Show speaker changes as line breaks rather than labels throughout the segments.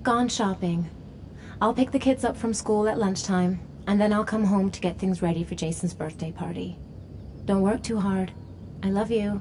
Gone shopping. I'll pick the kids up from school at lunchtime, and then I'll come home to get things ready for Jason's birthday party. Don't work too hard. I love you.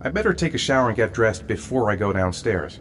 I better take a shower and get dressed before I go downstairs.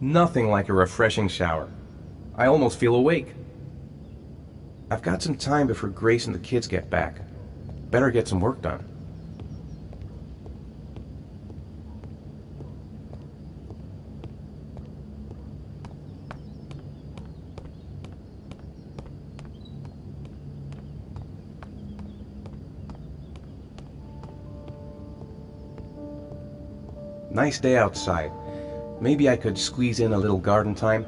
Nothing like a refreshing shower. I almost feel awake. I've got some time before Grace and the kids get back. Better get some work done. Nice day outside. Maybe I could squeeze in a little garden time.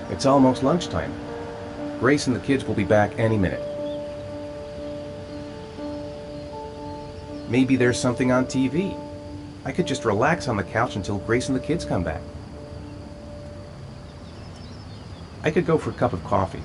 It's almost lunchtime. Grace and the kids will be back any minute. Maybe there's something on TV. I could just relax on the couch until Grace and the kids come back. I could go for a cup of coffee.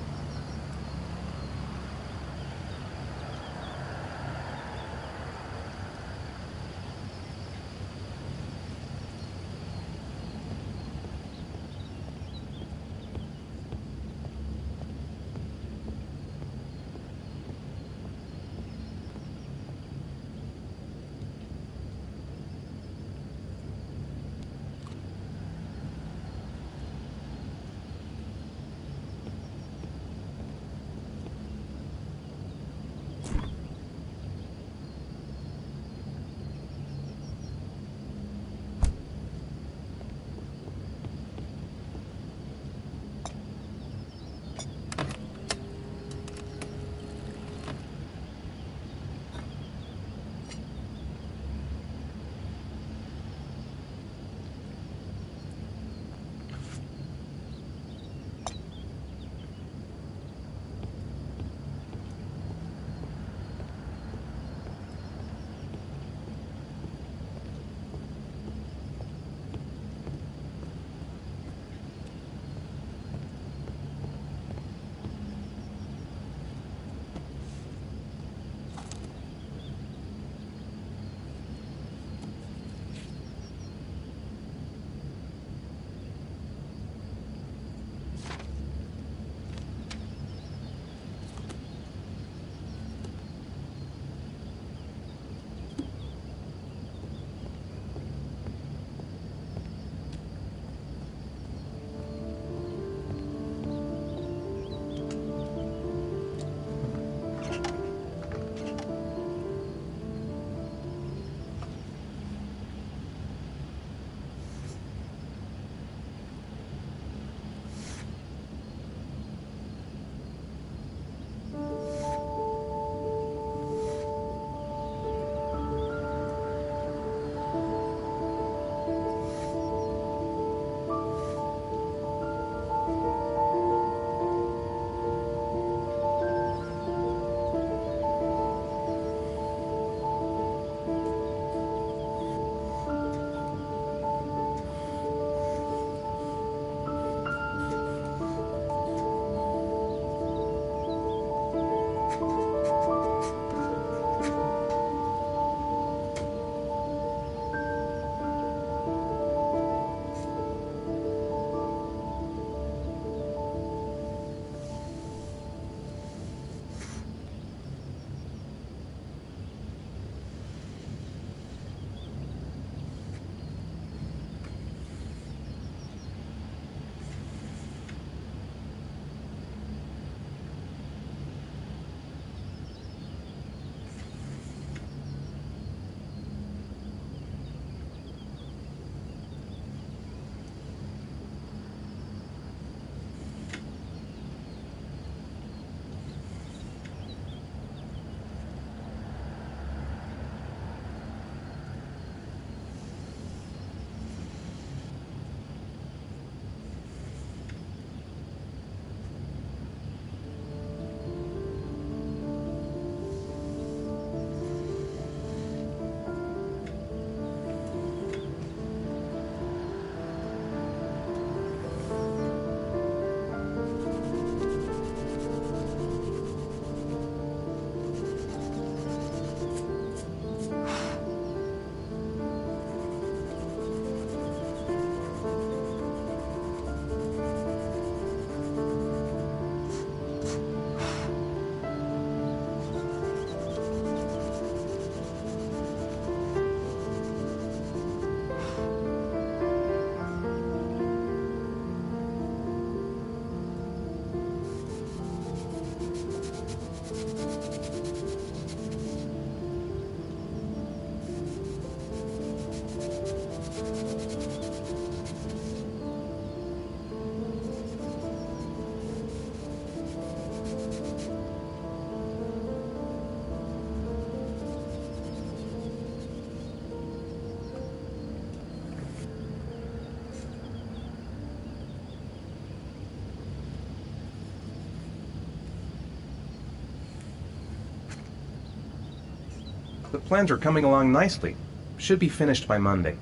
The plans are coming along nicely. Should be finished by Monday.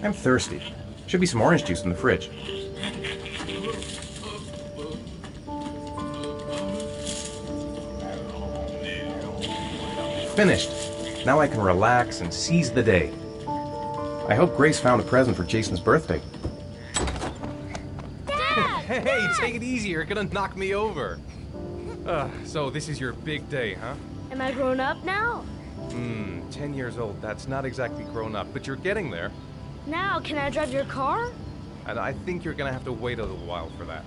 I'm thirsty. Should be some orange juice in the fridge. Finished. Now I can relax and seize the day. I hope Grace found a present for Jason's birthday.
Dad!
Hey, take it easy. You're gonna knock me over. So this is your big day, huh?
Am I grown up now?
10 years old. That's not exactly grown up, but you're getting there.
Now, can I drive your car?
And I think you're gonna have to wait a little while for that.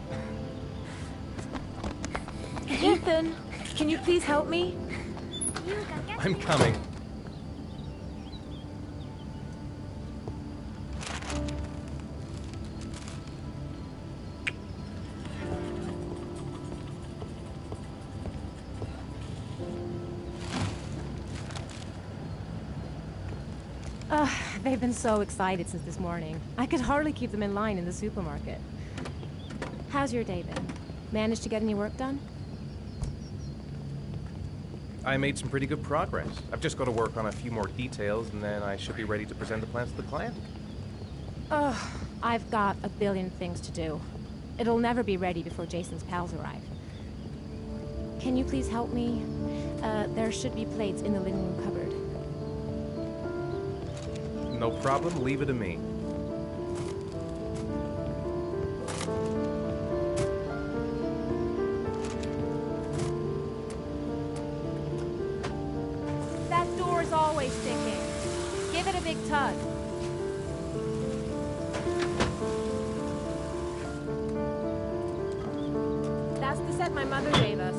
Ethan, can you please help me?
I'm coming.
They've been so excited since this morning. I could hardly keep them in line in the supermarket. How's your day been? Managed to get any work done?
I made some pretty good progress. I've just got to work on a few more details, and then I should be ready to present the plans to the client.
I've got a billion things to do. It'll never be ready before Jason's pals arrive. Can you please help me? There should be plates in the living room cupboard.
No problem. Leave it to me.
That door's always sticking. Give it a big tug. That's the set my mother gave us.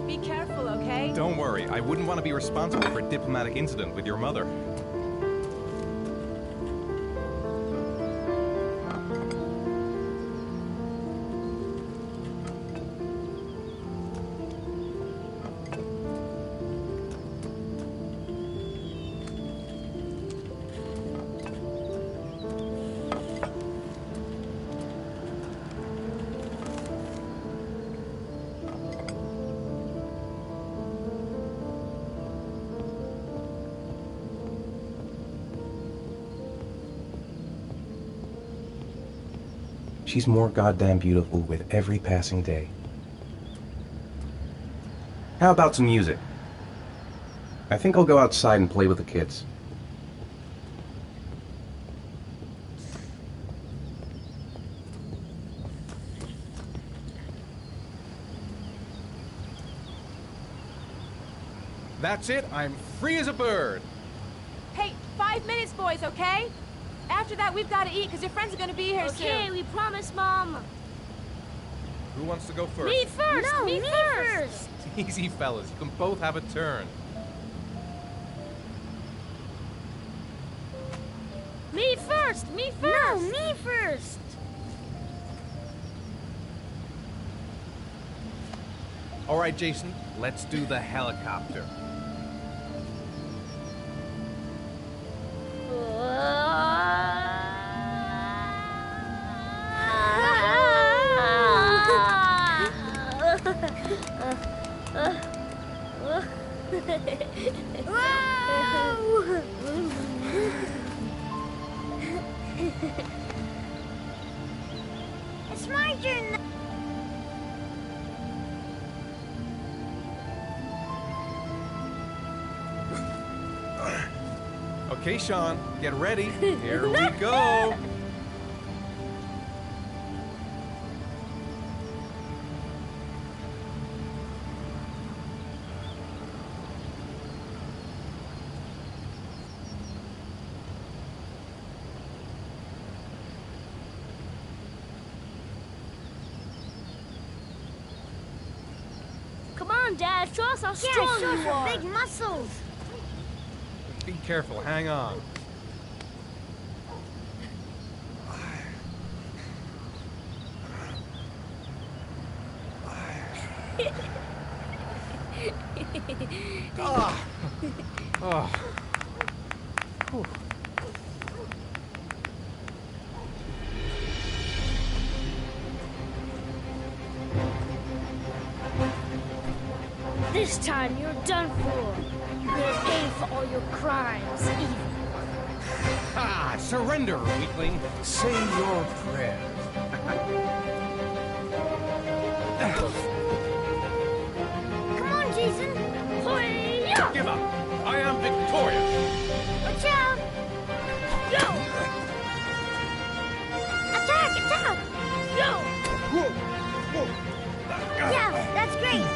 Be careful, okay?
Don't worry. I wouldn't want to be responsible for a diplomatic incident with your mother.
She's more goddamn beautiful with every passing day. How about some music? I think I'll go outside and play with the kids.
That's it. I'm free as a bird.
Hey, 5 minutes, boys, okay? After that, we've got to eat, because your friends are going to be here soon.
Okay, we promise, Mom.
Who wants to go first?
Me first!
No,
me
me
first!
Easy, fellas. You can both have a turn.
Me first! Me first! No, me first!
All right, Jason. Let's do the helicopter.
It's my turn.
Okay, Sean, get ready. Here we go.
Dad. Show us how strong you are.
Big muscles.
Be careful, hang on. Oh. Whew.
This time you're done for. You're gonna pay for all your crimes, evil.
Ah, surrender, weakling. Say your prayer.
Come on, Jason.
Hoya!
Give up. I am victorious.
Watch out.
Go!
Attack, attack.
Go!
Yeah, that's great.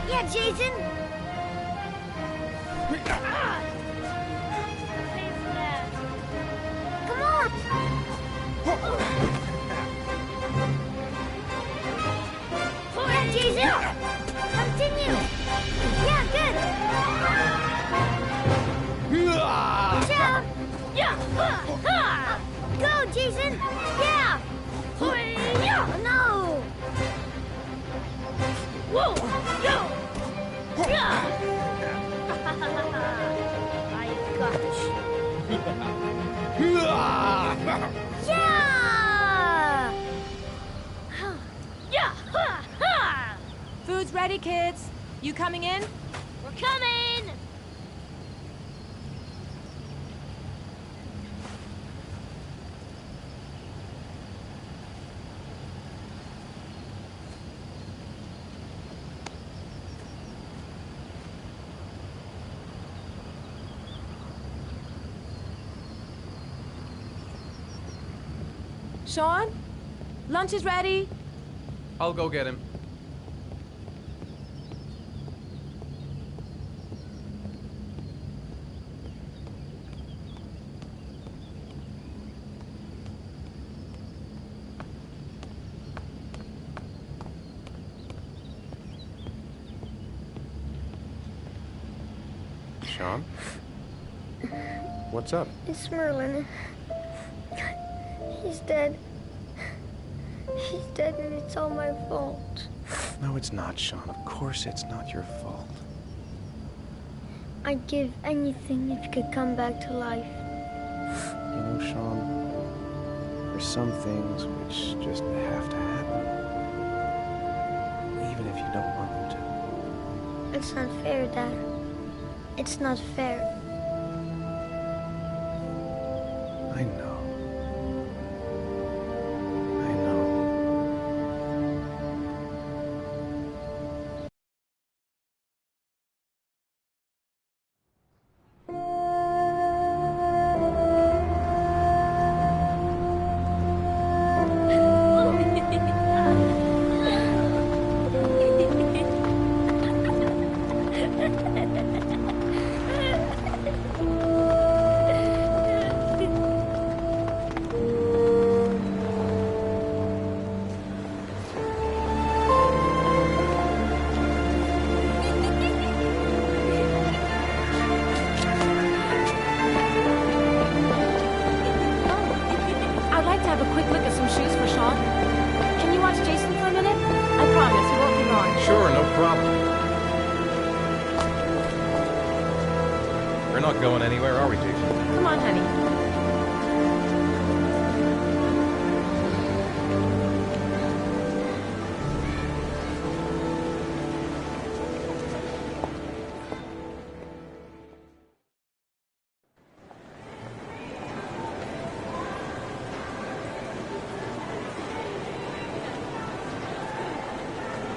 Yeah, Jason.
Ah! Pay for that.
Come on. Yeah, Jason. Continue. Yeah, good. Watch out.
Yeah! Ha! Ha!
Go, Jason. Yeah.
Hoya!
Oh, no.
Whoa! Go! Yeah! I got you.
Yeah.
Yeah! Ha! Ha!
Food's ready, kids. You coming in?
We're coming!
Sean? Lunch is ready.
I'll go get him. Sean? What's up?
It's Merlin. He's dead. He's dead and it's all my fault.
No, it's not, Sean. Of course it's not your fault.
I'd give anything if you could come back to life.
You know, Sean, there's some things which just have to happen. Even if you don't want them to.
It's not fair, Dad. It's not fair.
I know. Sure, no problem. We're not going anywhere, are we, Jason?
Come on, honey.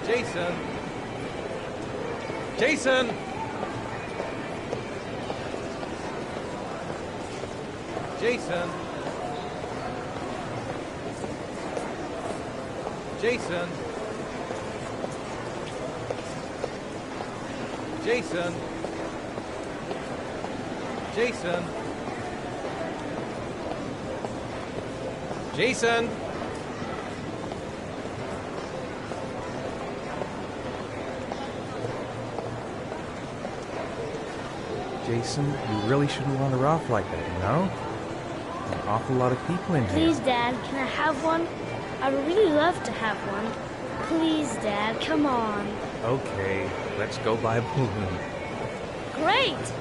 Jason! Jason! Jason! Jason! Jason! Jason! Jason! Jason, you really shouldn't wander off like that, you know? An awful lot of people in here.
Please, Dad, can I have one? I'd really love to have one. Please, Dad, come on.
Okay, let's go buy a balloon.
Great!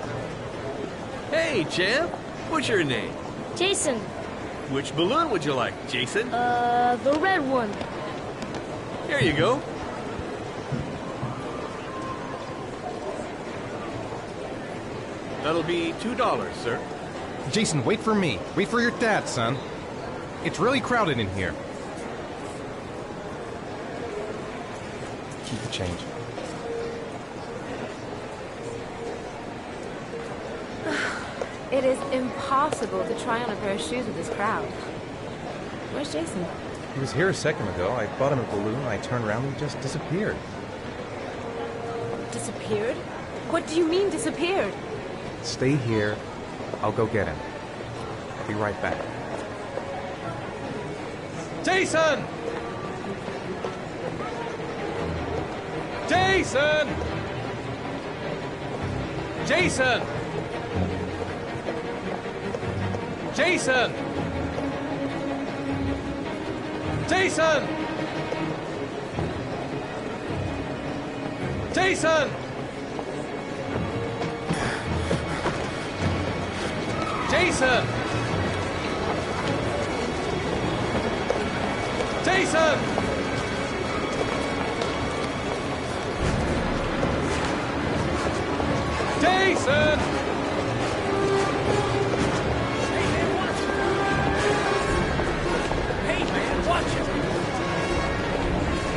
Hey, champ. What's your name?
Jason,
Which balloon would you like, Jason?
the red one.
Here you go. That'll be $2, sir.
Jason, wait for me. Wait for your dad, son. It's really crowded in here. Keep the change.
It is impossible to try on a pair of shoes with this crowd. Where's Jason?
He was here a second ago. I bought him a balloon, I turned around and he just disappeared.
Disappeared? What do you mean disappeared?
Stay here. I'll go get him. I'll be right back. Jason! Jason! Jason! Jason! Jason! Jason! Jason! Jason! Jason!
Hey, man, watch it.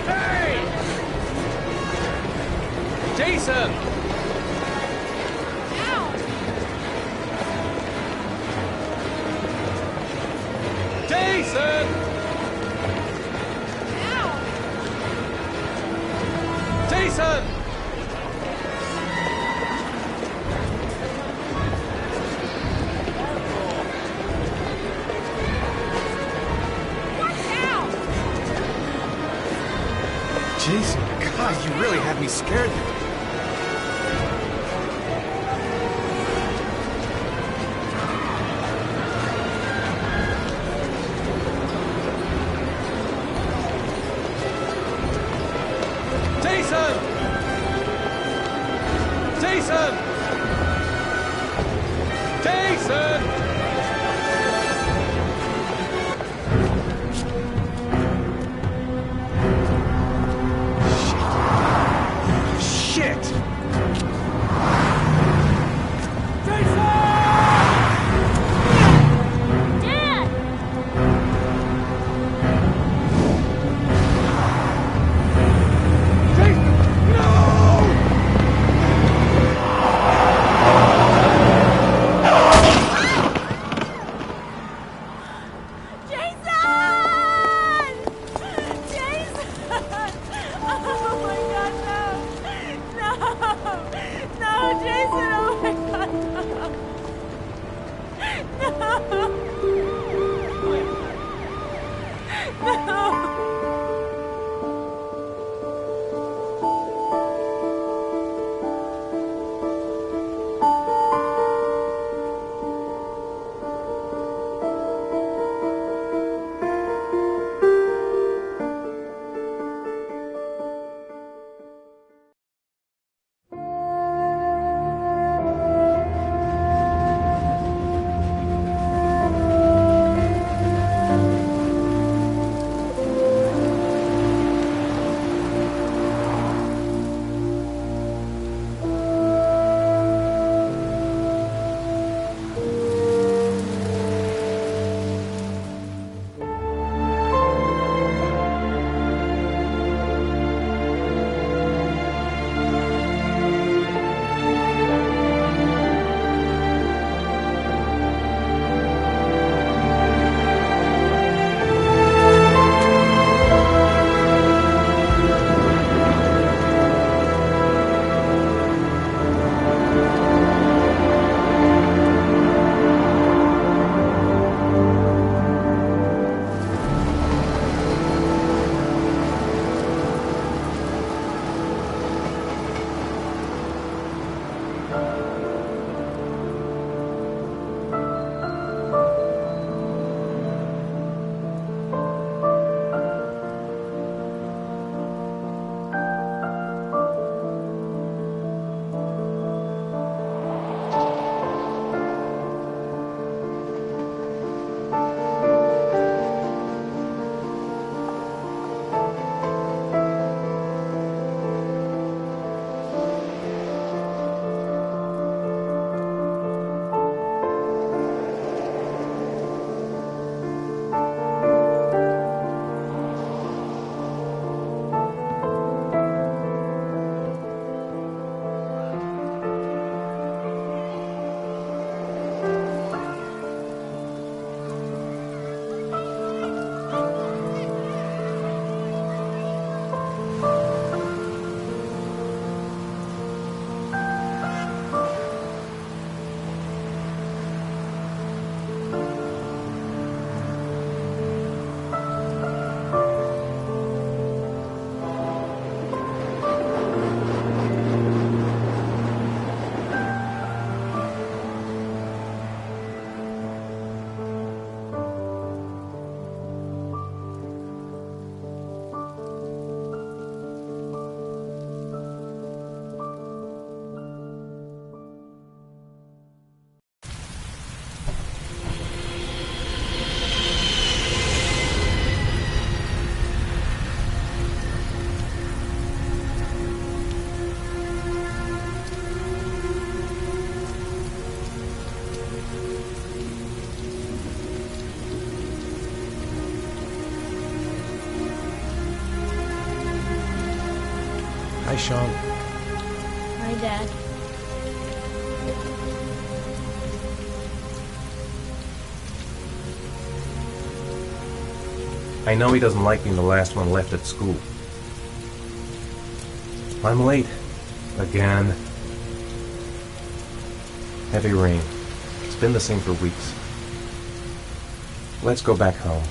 Hey! Jason! Jason! Jason! Jason, God, you really had me scared there. Jason! Jason! Jason! Shit!
Sean.
Hi, Dad.
I know he doesn't like being the last one left at school. I'm late. Again. Heavy rain. It's been the same for weeks. Let's go back home.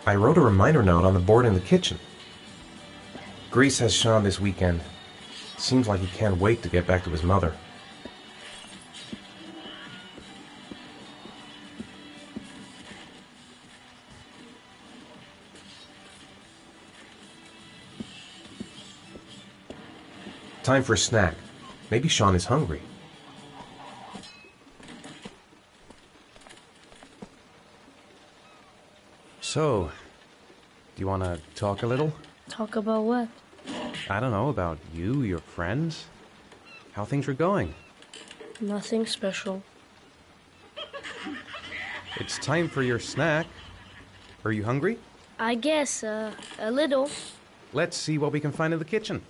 I wrote a reminder note on the board in the kitchen. Grease has Sean this weekend. Seems like he can't wait to get back to his mother. Time for a snack. Maybe Sean is hungry.
So, do you want to talk a little?
Talk about what?
I don't know, about you, your friends, how things are going.
Nothing special.
It's time for your snack. Are you hungry?
I guess, a little.
Let's see what we can find in the kitchen.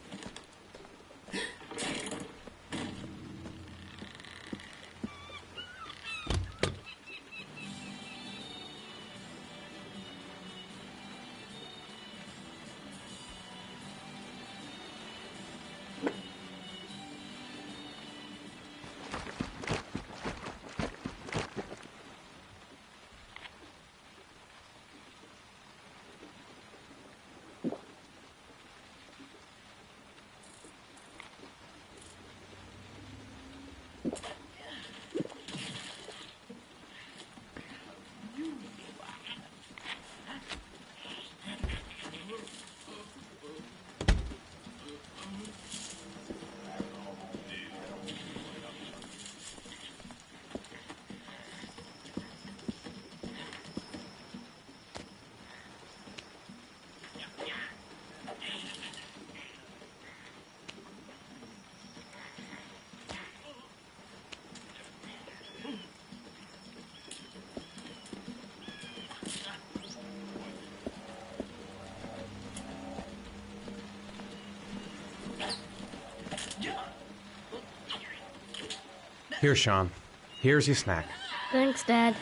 Here, Sean. Here's your snack.
Thanks, Dad.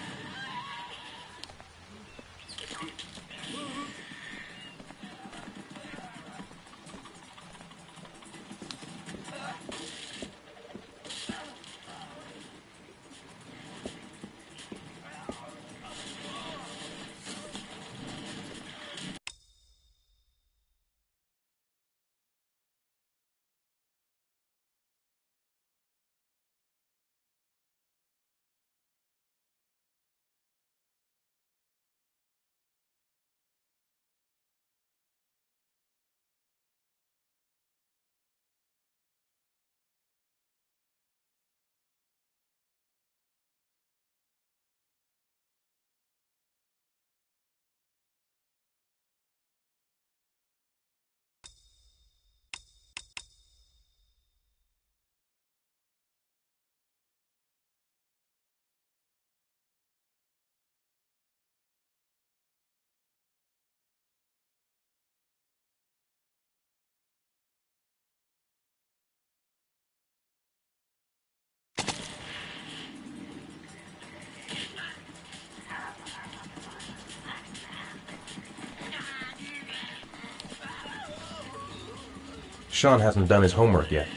Sean hasn't done his homework yet.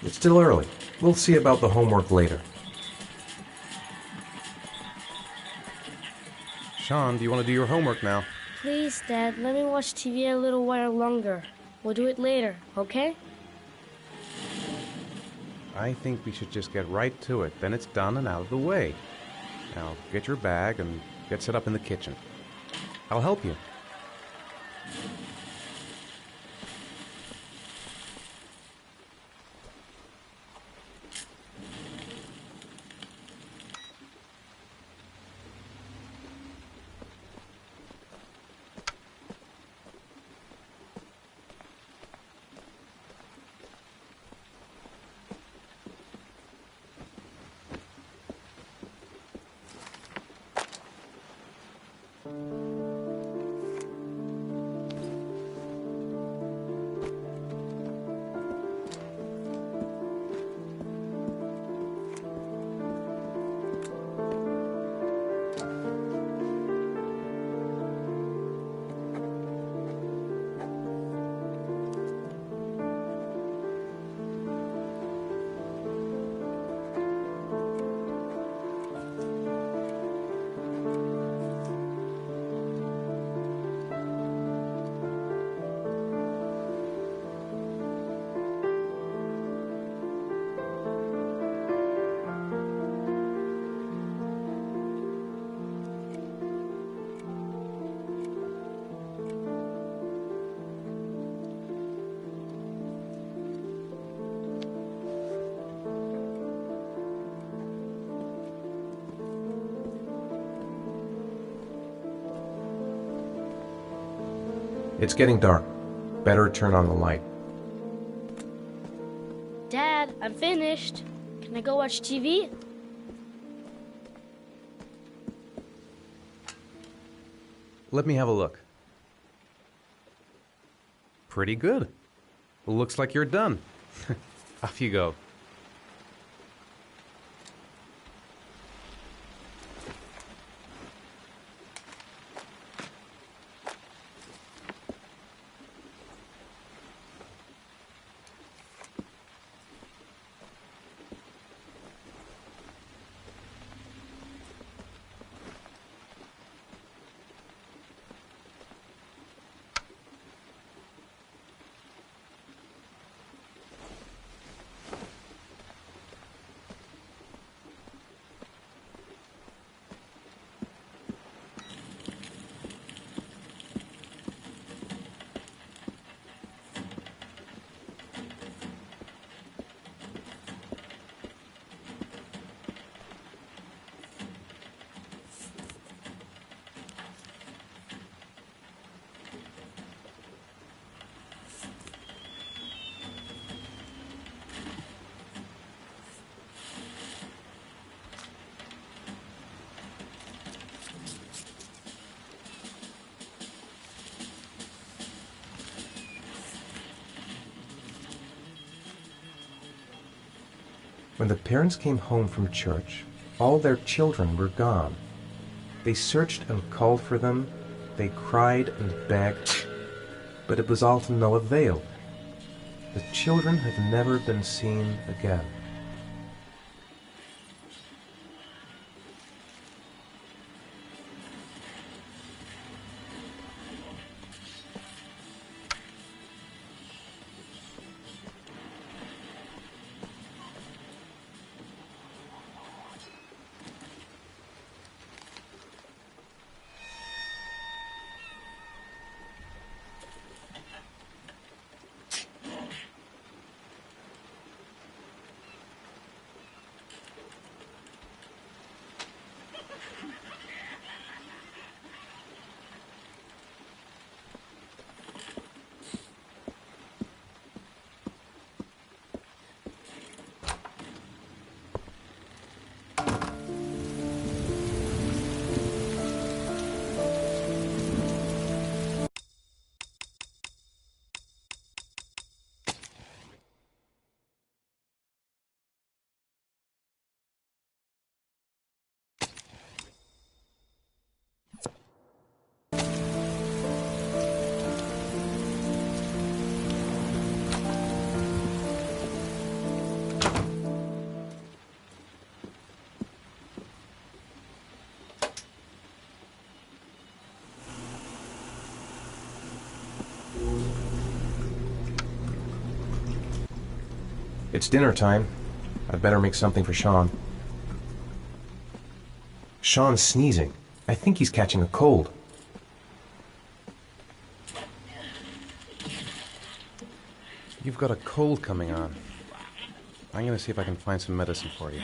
It's still early. We'll see about the homework later.
Sean, do you want to do your homework now?
Please, Dad, let me watch TV a little while longer. We'll do it later, okay?
I think we should just get right to it. Then it's done and out of the way. Now, get your bag and get set up in the kitchen. I'll help you.
It's getting dark. Better turn on the light.
Dad, I'm finished. Can I go watch TV?
Let me have a look. Pretty good. Looks like you're done. Off you go.
When the parents came home from church, all their children were gone. They searched and called for them. They cried and begged, but it was all to no avail. The children have never been seen again. It's dinner time. I'd better make something for Sean. Sean's sneezing. I think he's catching a cold.
You've got a cold coming on. I'm gonna see if I can find some medicine for you.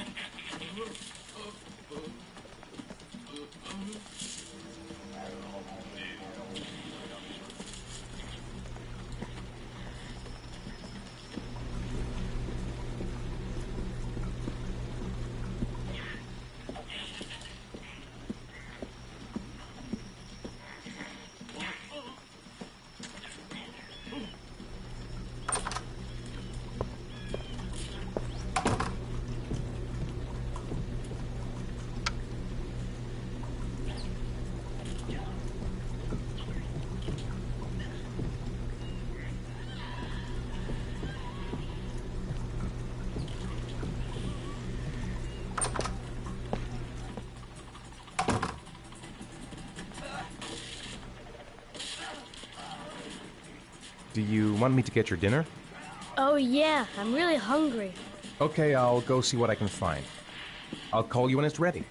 Do you want me to get your dinner?
Oh, yeah, I'm really hungry.
Okay, I'll go see what I can find. I'll call you when it's ready.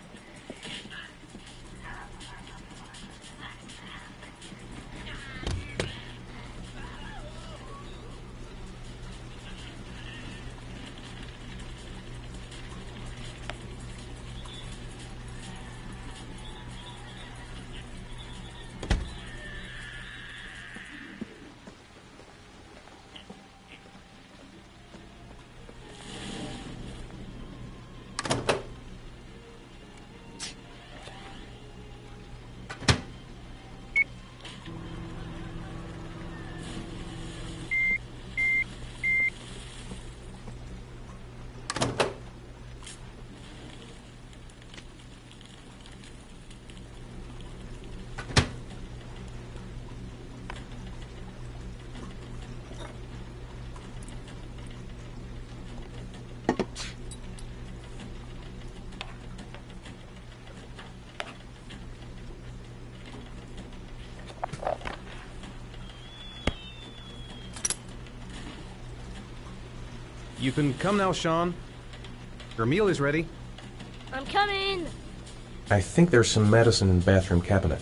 You can come now, Sean. Your meal is ready.
I'm coming.
I think there's some medicine in the bathroom cabinet.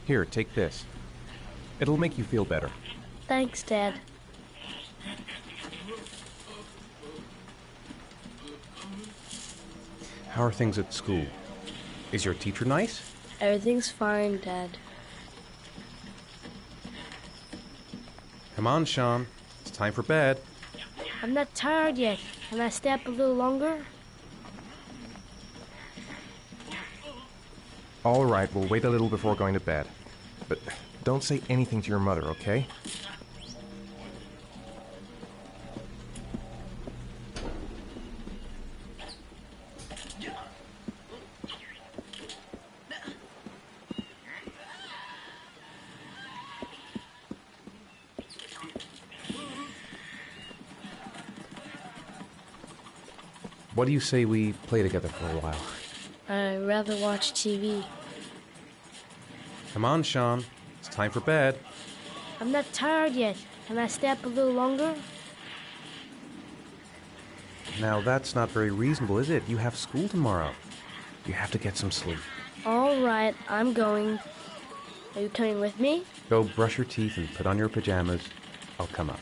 Here, take this. It'll make you feel better.
Thanks, Dad.
How are things at school? Is your teacher nice?
Everything's fine, Dad.
Come on, Sean. It's time for bed.
I'm not tired yet. Can I stay up a little longer?
All right, we'll wait a little before going to bed. But don't say anything to your mother, okay?
What do you say we play together for a while?
I'd rather watch TV.
Come on, Sean. It's time for bed.
I'm not tired yet. Can I stay up a little longer?
Now, that's not very reasonable, is it? You have school tomorrow. You have to get some sleep.
All right, I'm going. Are you coming with me?
Go brush your teeth and put on your pajamas. I'll come up.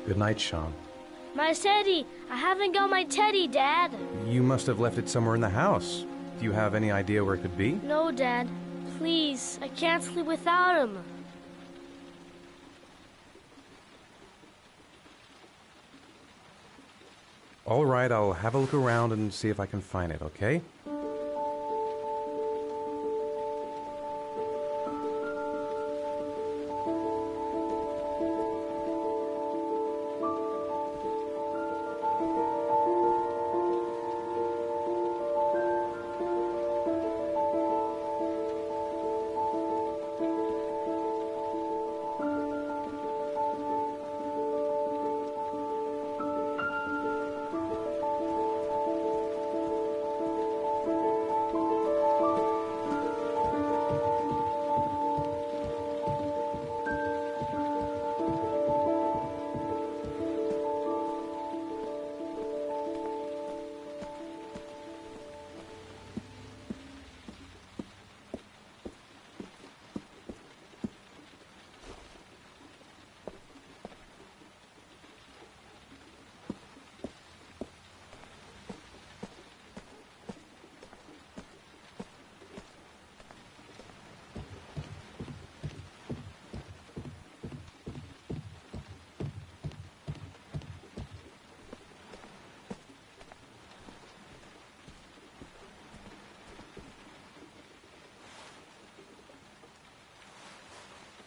Good night, Sean.
My teddy! I haven't got my teddy, Dad.
You must have left it somewhere in the house. Do you have any idea where it could be?
No, Dad. Please, I can't sleep without him.
All right, I'll have a look around and see if I can find it, okay?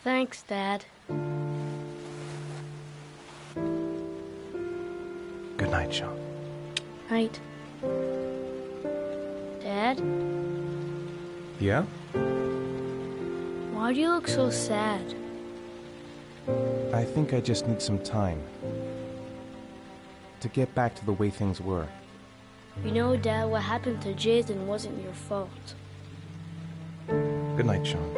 Thanks, Dad.
Good night, Sean.
Night. Dad,
Yeah?
why do you look so sad?
I think I just need some time to get back to the way things were.
You know, Dad, what happened to Jason wasn't your fault.
Good night, Sean.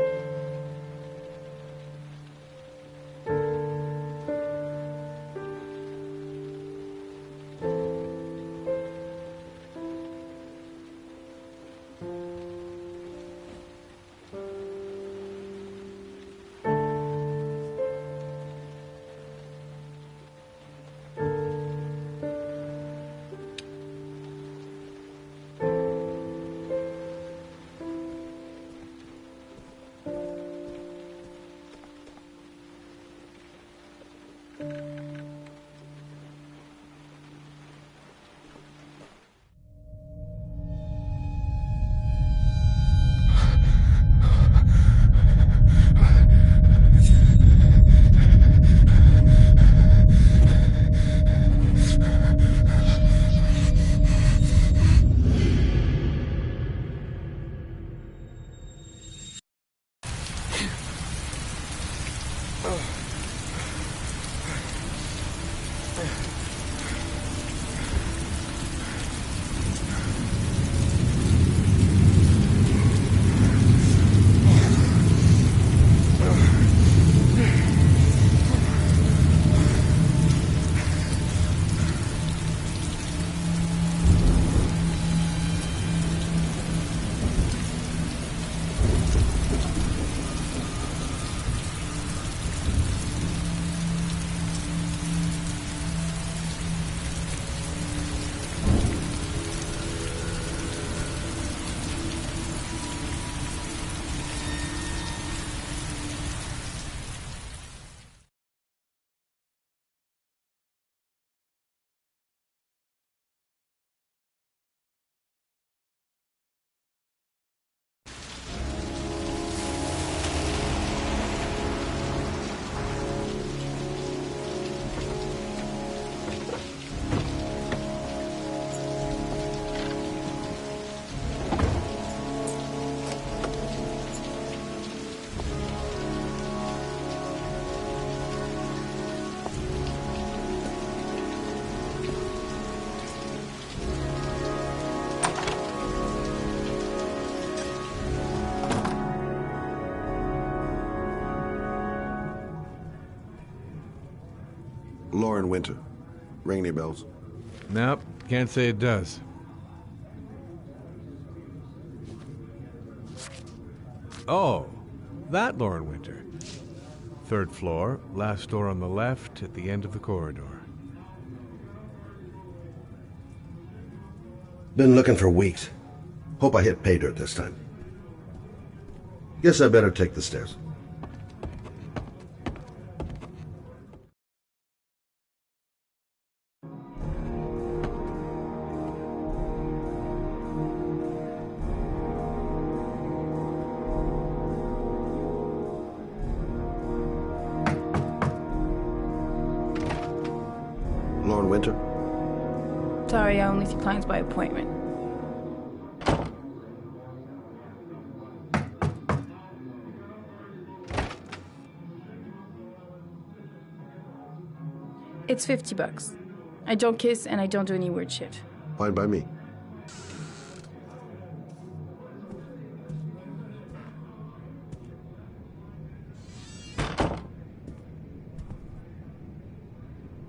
Lauren Winter. Ring any bells?
Nope, can't say it does. Oh, that Lauren Winter. 3rd floor, last door on the left at the end of the corridor.
Been looking for weeks. Hope I hit pay dirt this time. Guess I better take the stairs. Lauren Winter?
Sorry, I only see clients by appointment. It's $50. I don't kiss and I don't do any weird shit.
Fine by me.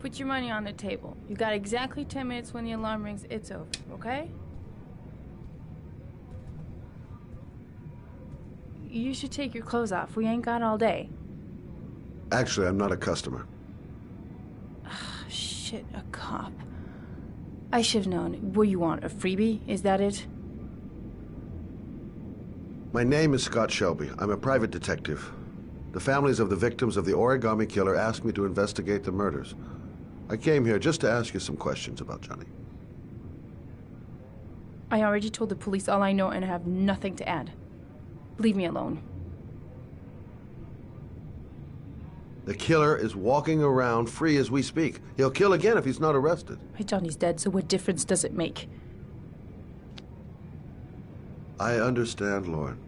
Put your money on the table. You got exactly 10 minutes. When the alarm rings, it's over, okay? You should take your clothes off. We ain't got all day.
Actually, I'm not a customer.
Shit, a cop. I should have known. What do you want, a freebie? Is that it?
My name is Scott Shelby. I'm a private detective. The families of the victims of the origami killer asked me to investigate the murders. I came here just to ask you some questions about Johnny.
I already told the police all I know and I have nothing to add. Leave me alone.
The killer is walking around free as we speak. He'll kill again if he's not arrested.
My Johnny's dead, so what difference does it make?
I understand, Lauren.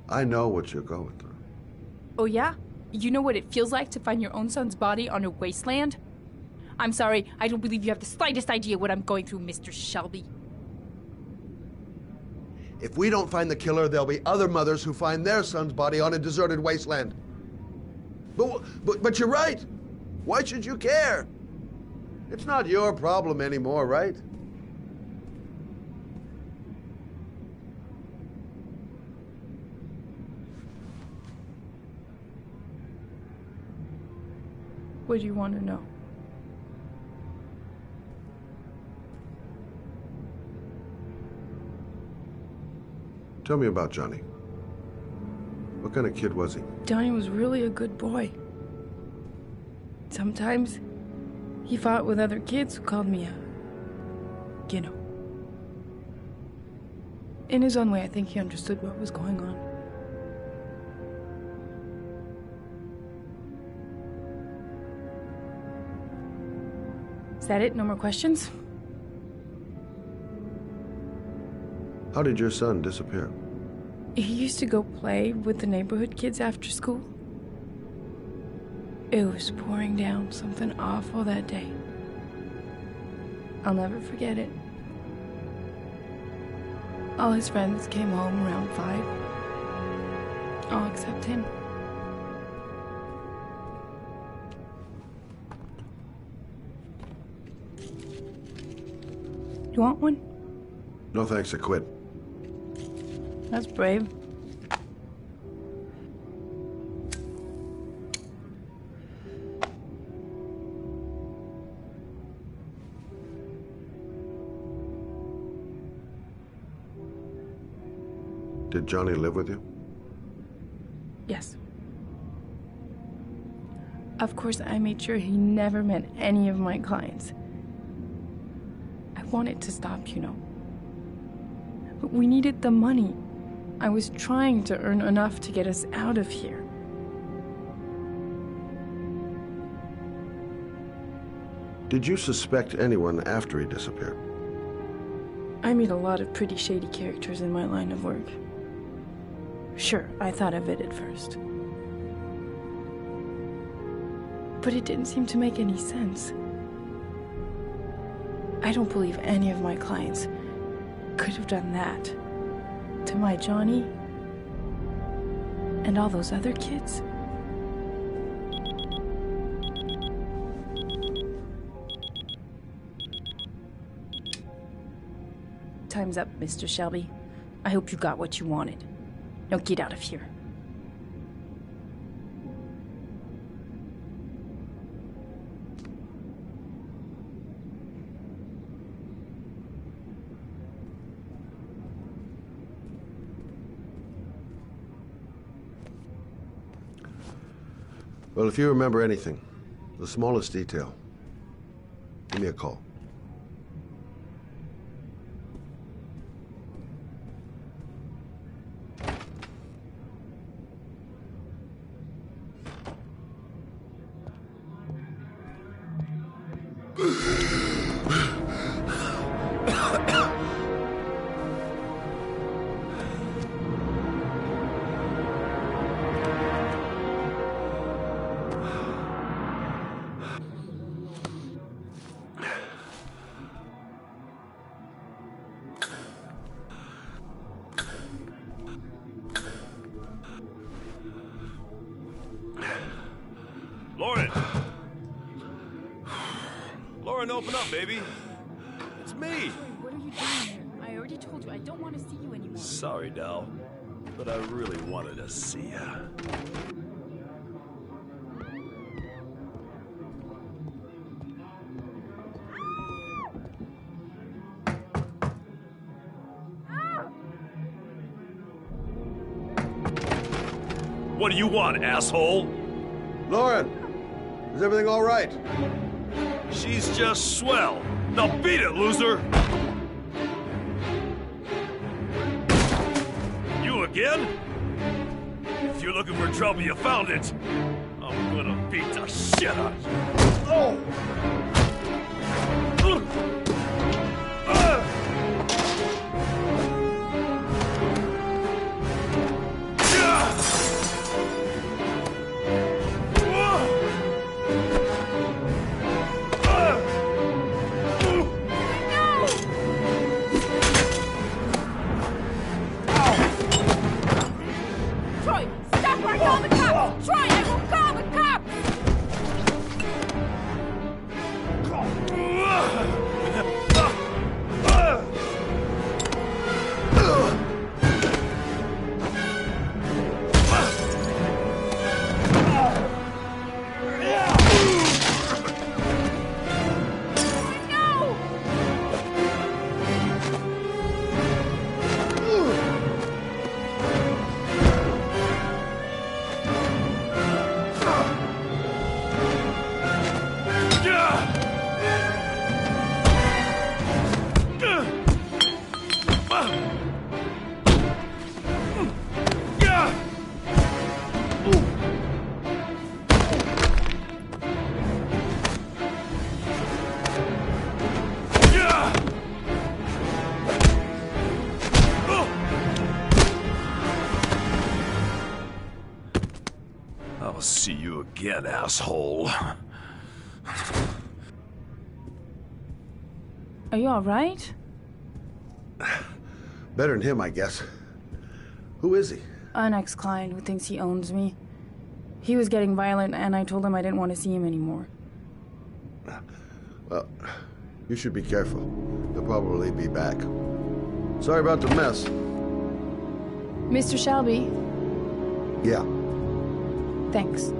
I know what you're going through.
Oh yeah? You know what it feels like to find your own son's body on a wasteland? I'm sorry, I don't believe you have the slightest idea what I'm going through, Mr. Shelby.
If we don't find the killer, there'll be other mothers who find their son's body on a deserted wasteland. But you're right. Why should you care? It's not your problem anymore, right?
What do you want to know?
Tell me about Johnny. What kind of kid was he?
Johnny was really a good boy. Sometimes he fought with other kids who called me you know. In his own way, I think he understood what was going on. Is that it? No more questions?
How did your son disappear?
He used to go play with the neighborhood kids after school. It was pouring down something awful that day. I'll never forget it. All his friends came home around 5. All except him. You want one?
No thanks, I quit.
That's brave.
Did Johnny live with you?
Yes. Of course, I made sure he never met any of my clients. I wanted to stop, you know. But we needed the money. I was trying to earn enough to get us out of here.
Did you suspect anyone after he disappeared?
I meet a lot of pretty shady characters in my line of work. Sure, I thought of it at first. But it didn't seem to make any sense. I don't believe any of my clients could have done that to my Johnny and all those other kids. Time's up, Mr. Shelby. I hope you got what you wanted. Now get out of here.
Well, if you remember anything, the smallest detail, give me a call.
Lauren! Lauren, open up, baby. It's me.
What are you doing here? I already told you I don't want to see you anymore.
Sorry, Dal, but I really wanted to see ya. What do you want, asshole?
Lauren, is everything all right?
She's just swell. Now beat it, loser! You again? If you're looking for trouble, you found it. I'm gonna beat the shit out of you. Oh!
Troy, stop or I'll call the cops! Troy, I will call the cops! I'll see you again, asshole. Are you alright?
Better than him, I guess. Who is he?
An ex-client who thinks he owns me. He was getting violent, and I told him I didn't want to see him anymore.
Well, you should be careful. He'll probably be back. Sorry about the mess.
Mr. Shelby,
Yeah.
thanks.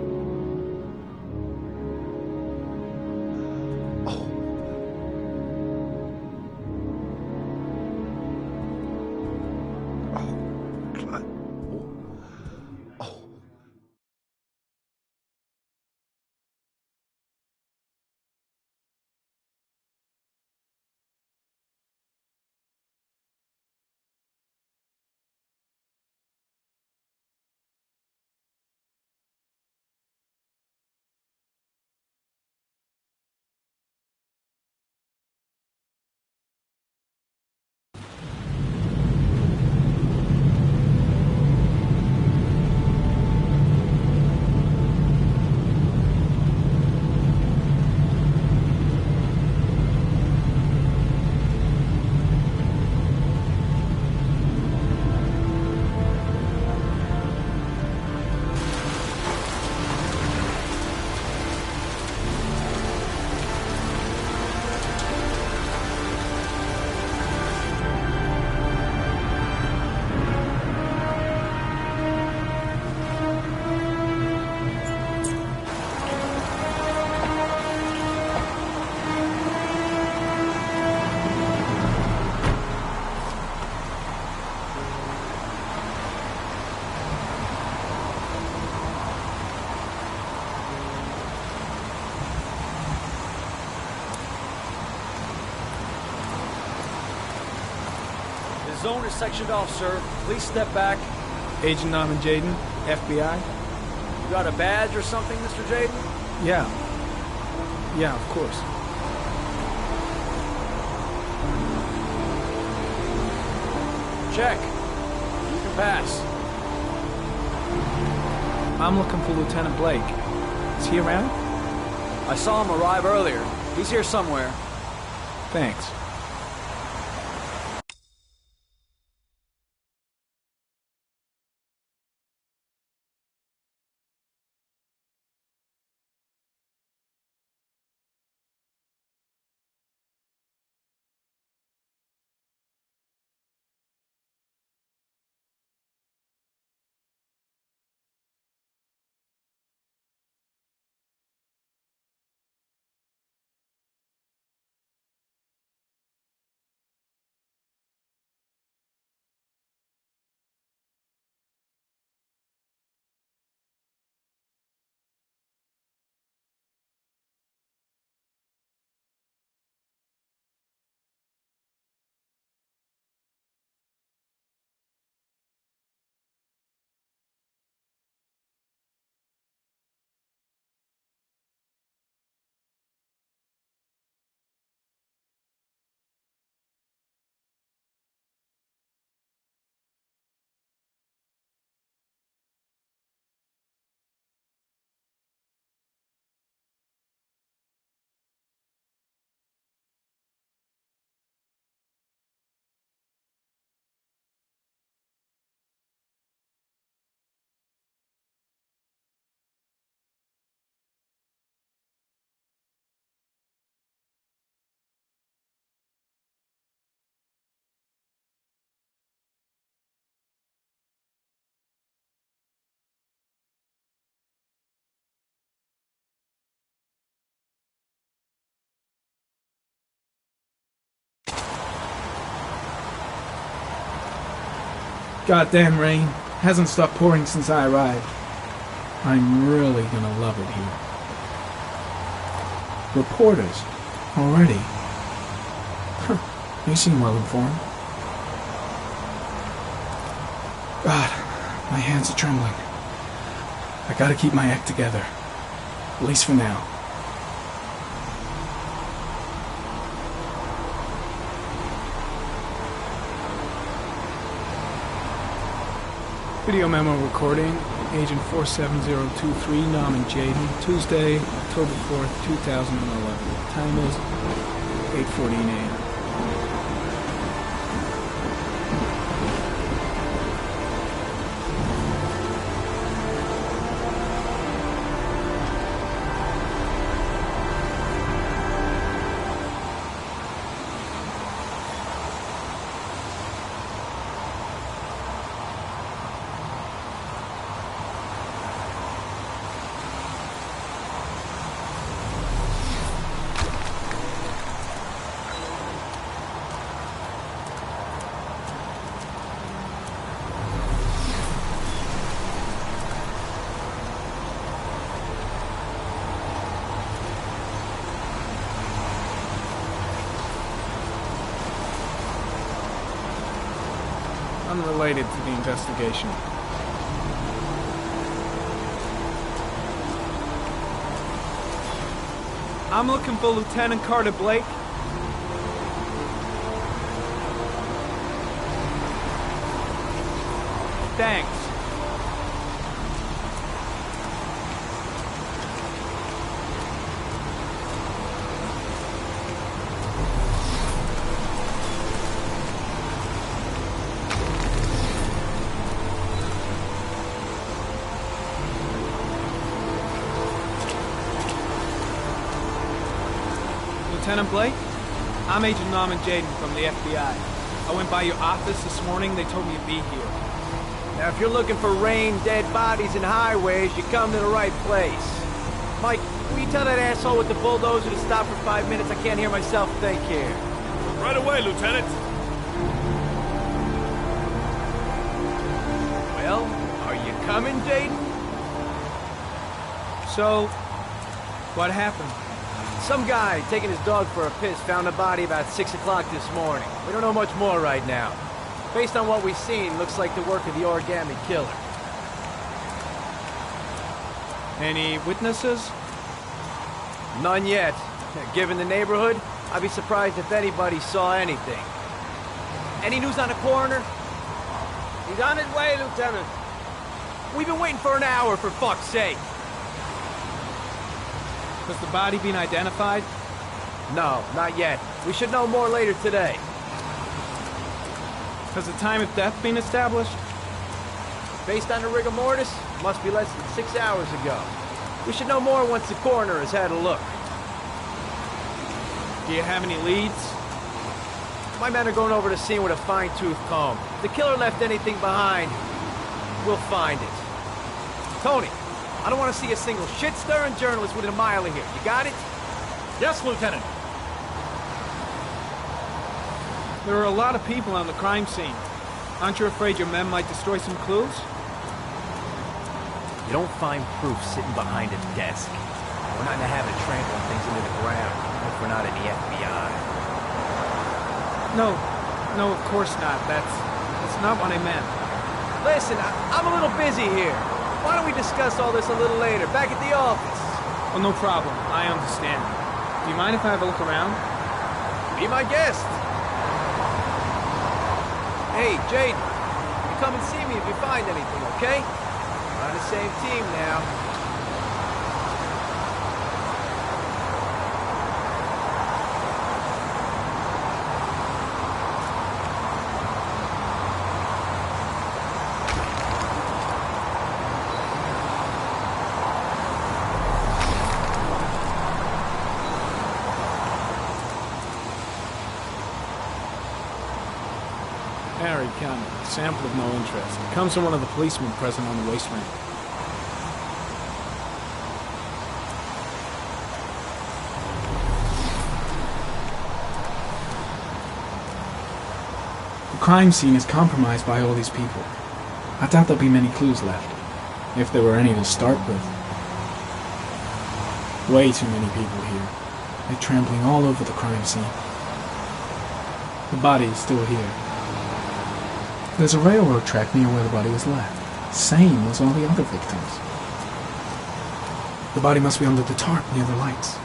zone is sectioned off, sir. Please step back.
Agent Norman Jaden, FBI?
You got a badge or something, Mr. Jaden?
Yeah. Yeah, of course.
Check. You can pass.
I'm looking for Lieutenant Blake. Is he around?
I saw him arrive earlier. He's here somewhere.
Thanks. Goddamn rain. Hasn't stopped pouring since I arrived. I'm really gonna love it here. Reporters. Already. Huh. You seem well informed. God, my hands are trembling. I gotta keep my act together. At least for now. Video memo recording, Agent 47023, Norman Jaden, Tuesday, October 4th, 2011. Time is 8:14 a.m. Unrelated to the investigation. I'm looking for Lieutenant Carter Blake. Thanks. Lieutenant Blake? I'm Agent Norman Jaden from the FBI. I went by your office this morning. They told me you'd be here.
Now, if you're looking for rain, dead bodies, and highways, you come to the right place. Mike, will you tell that asshole with the bulldozer to stop for 5 minutes? I can't hear myself think here.
Right away, Lieutenant.
Well, are you coming, Jaden?
So, what happened?
Some guy taking his dog for a piss found a body about 6 o'clock this morning. We don't know much more right now. Based on what we've seen, looks like the work of the origami killer.
Any witnesses?
None yet. Given the neighborhood, I'd be surprised if anybody saw anything. Any news on the coroner?
He's on his way, Lieutenant.
We've been waiting for an hour, for fuck's sake.
Has the body been identified?
No, not yet. We should know more later today.
Has the time of death been established?
Based on the rigor mortis, must be less than 6 hours ago. We should know more once the coroner has had a look.
Do you have any leads?
My men are going over the scene with a fine-tooth comb. If the killer left anything behind, we'll find it. Tony, I don't want to see a single shit-stirring journalist within a mile of here. You got it?
Yes, Lieutenant. There are a lot of people on the crime scene. Aren't you afraid your men might destroy some clues?
You don't find proof sitting behind a desk. We're not in the habit of trampling things into the ground, if we're not in the FBI.
No, of course not. That's not what I meant.
Listen, I'm a little busy here. Why don't we discuss all this a little later, back at the office?
Oh, no problem. I understand. Do you mind if I have a look around?
Be my guest. Hey, Jaden, you come and see me if you find anything, okay? We're on the same team now.
Harry County. Sample of no interest. Comes from one of the policemen present on the waste ramp.
The crime scene is compromised by all these people. I doubt there'll be many clues left, if there were any to start with. Way too many people here. They're trampling all over the crime scene. The body is still here. There's a railroad track near where the body was left. Same as all the other victims. The body must be under the tarp near the lights.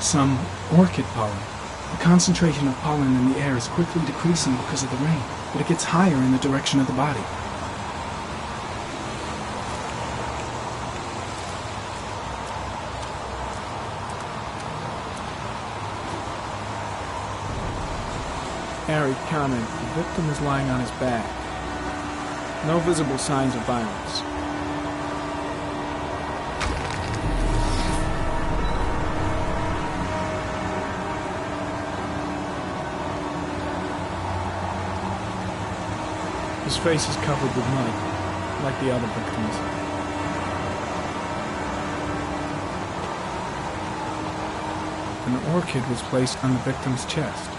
Some orchid pollen. The concentration of pollen in the air is quickly decreasing because of the rain, but it gets higher in the direction of the body.
Harry comment. The victim is lying on his back. No visible signs of violence. His face is covered with mud, like the other victims. An orchid was placed on the victim's chest.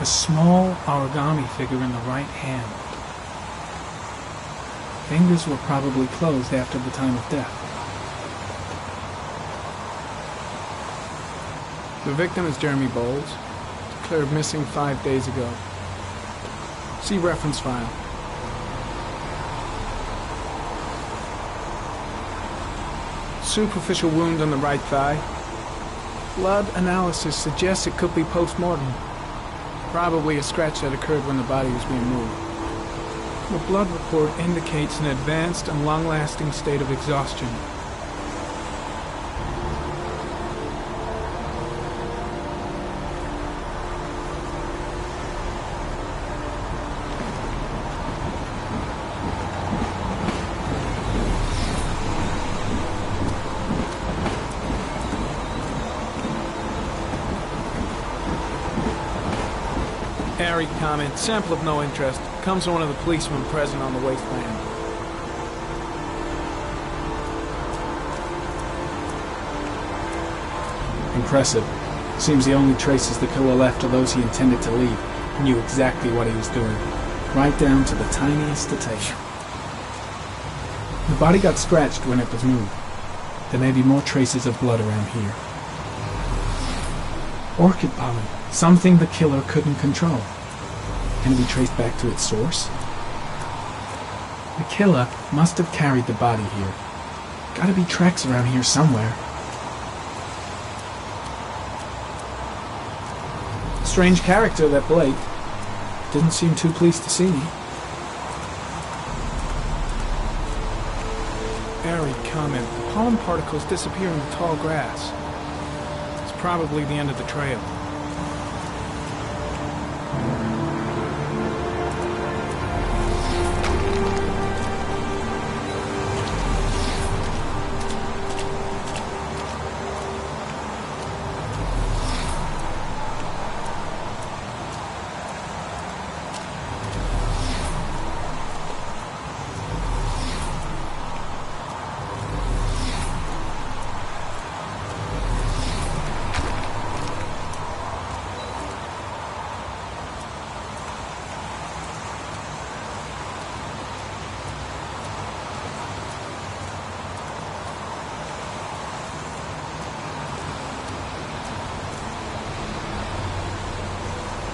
A small origami figure in the right hand. Fingers were probably closed after the time of death.
The victim is Jeremy Bowles, declared missing 5 days ago. See reference file. Superficial wound on the right thigh. Blood analysis suggests it could be post-mortem. Probably a scratch that occurred when the body was being moved. The blood report indicates an advanced and long-lasting state of exhaustion. Harry comment, sample of no interest. Comes from one of the policemen present on the wasteland.
Impressive. Seems the only traces the killer left are those he intended to leave. He knew exactly what he was doing, right down to the tiniest detail. The body got scratched when it was moved. There may be more traces of blood around here. Orchid pollen, something the killer couldn't control. Can it be traced back to its source? The killer must have carried the body here. Gotta be tracks around here somewhere. Strange character, that Blake. Didn't seem too pleased to see me.
Airy comment. The pollen particles disappear in the tall grass. It's probably the end of the trail.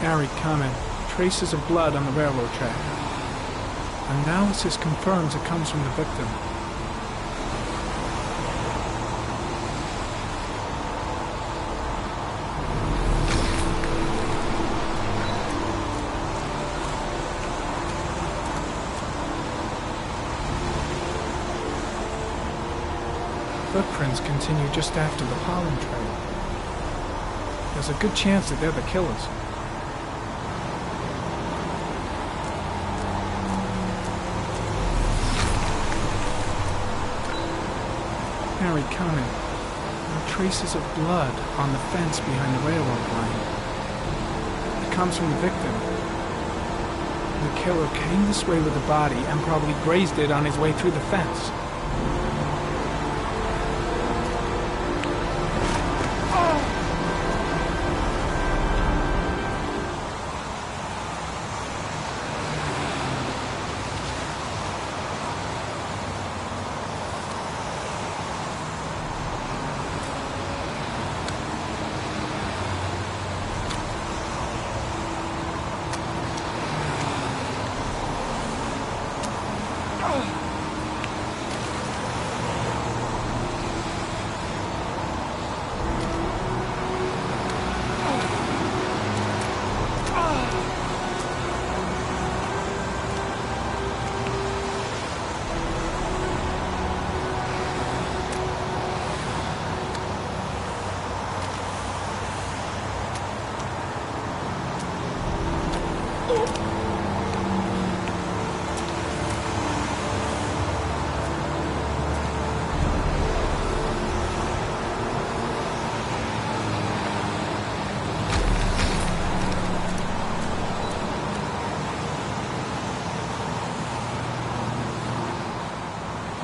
Harry comment. Traces of blood on the railroad track. Analysis confirms it comes from the victim. Footprints continue just after the pollen trail. There's a good chance that they're the killers. Harry comment. There are traces of blood on the fence behind the railroad line. It comes from the victim. The killer came this way with the body and probably grazed it on his way through the fence.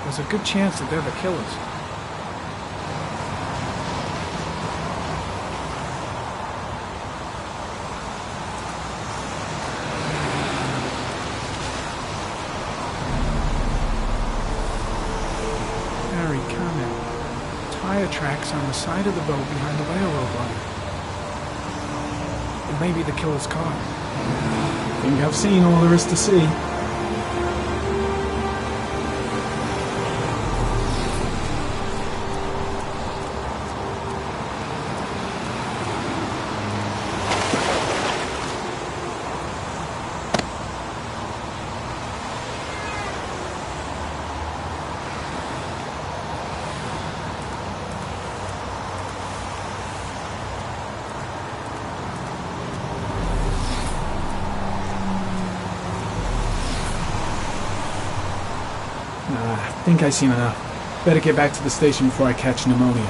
There's a good chance that they're the killers. Harry comment. Tire tracks on the side of the boat behind the railroad line. It may be the killer's car.
I think I've seen all there is to see. I think I've seen enough. Better get back to the station before I catch pneumonia.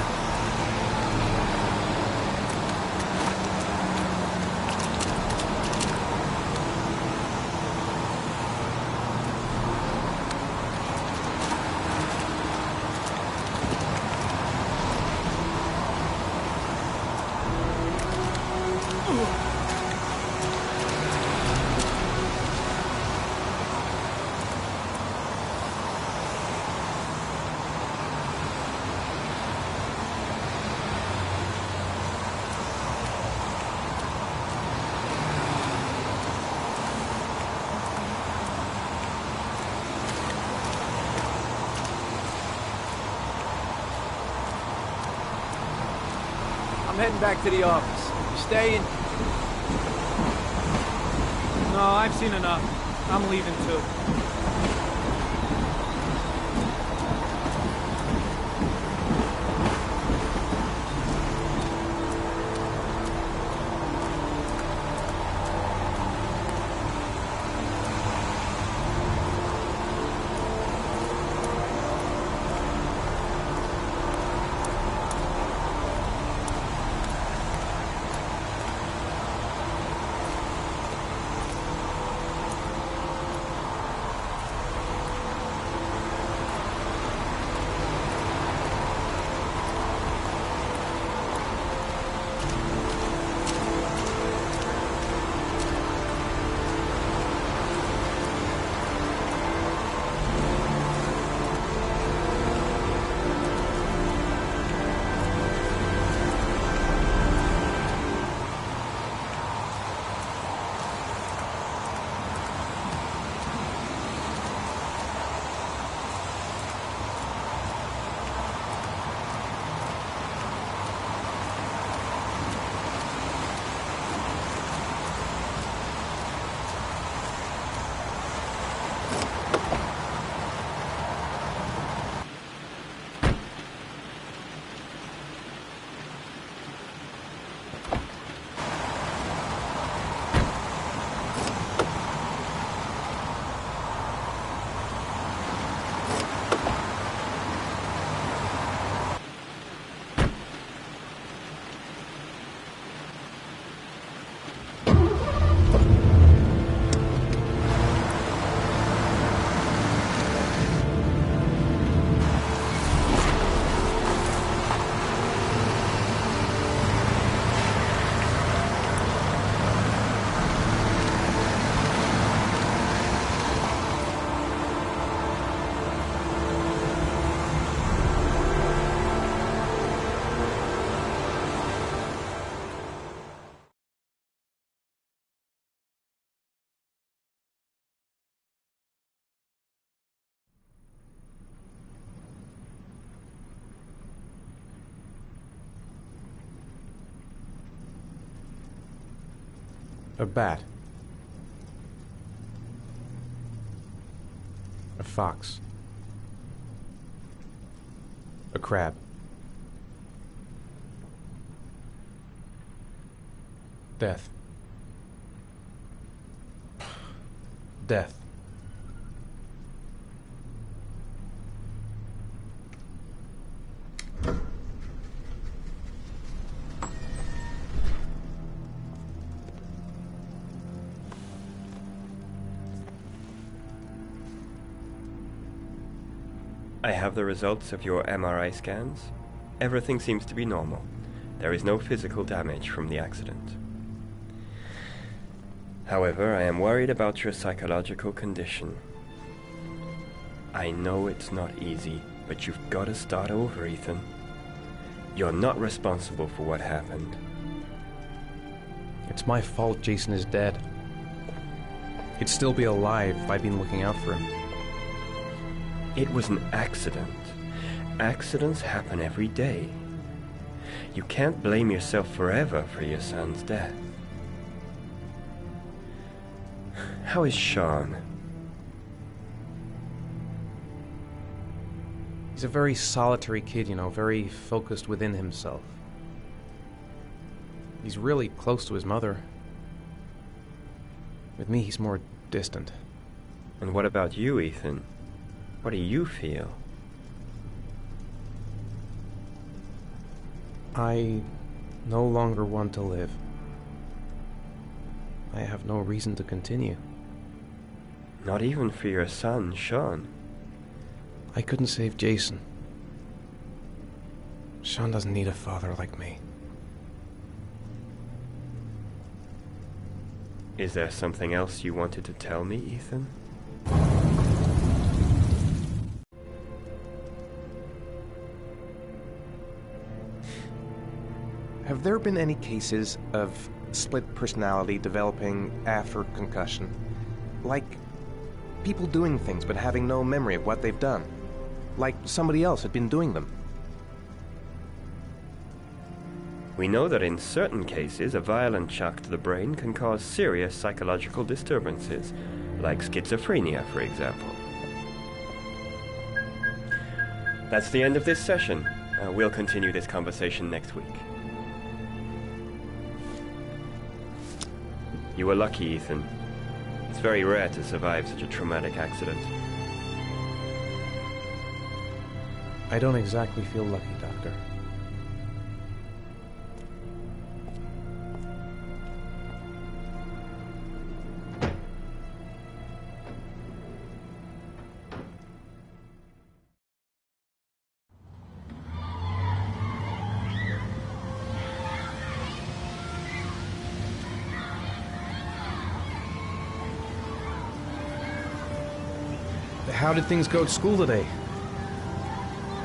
heading back to the office. You staying?
No, I've seen enough. I'm leaving too.
A bat. A fox. A crab. Death. Death.
I have the results of your MRI scans. Everything seems to be normal. There is no physical damage from the accident. However, I am worried about your psychological condition. I know it's not easy, but you've got to start over, Ethan. You're not responsible for what happened.
It's my fault Jason is dead. He'd still be alive if I'd been looking out for him.
It was an accident. Accidents happen every day. You can't blame yourself forever for your son's death. How is Sean?
He's a very solitary kid, you know, very focused within himself. He's really close to his mother. With me, he's more distant.
And what about you, Ethan? What do you feel?
I no longer want to live. I have no reason to continue.
Not even for your son, Sean.
I couldn't save Jason. Sean doesn't need a father like me.
Is there something else you wanted to tell me, Ethan?
Have there been any cases of split personality developing after concussion? Like people doing things but having no memory of what they've done? Like somebody else had been doing them?
We know that in certain cases, a violent shock to the brain can cause serious psychological disturbances, like schizophrenia, for example. That's the end of this session. We'll continue this conversation next week. You were lucky, Ethan. It's very rare to survive such a traumatic accident.
I don't exactly feel lucky, Doctor. How did things go at school today?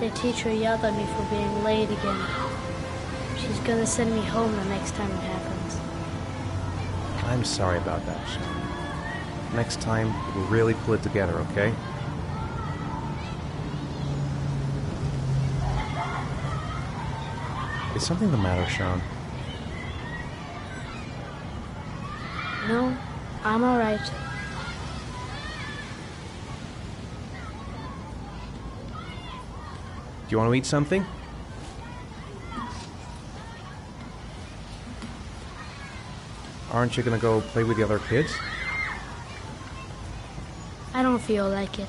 The teacher yelled at me for being late again. She's gonna send me home the next time it happens.
I'm sorry about that, Sean. Next time, we'll really pull it together, okay? Is something the matter, Sean?
No, I'm alright.
Do you want to eat something? Aren't you gonna go play with the other kids?
I don't feel like it.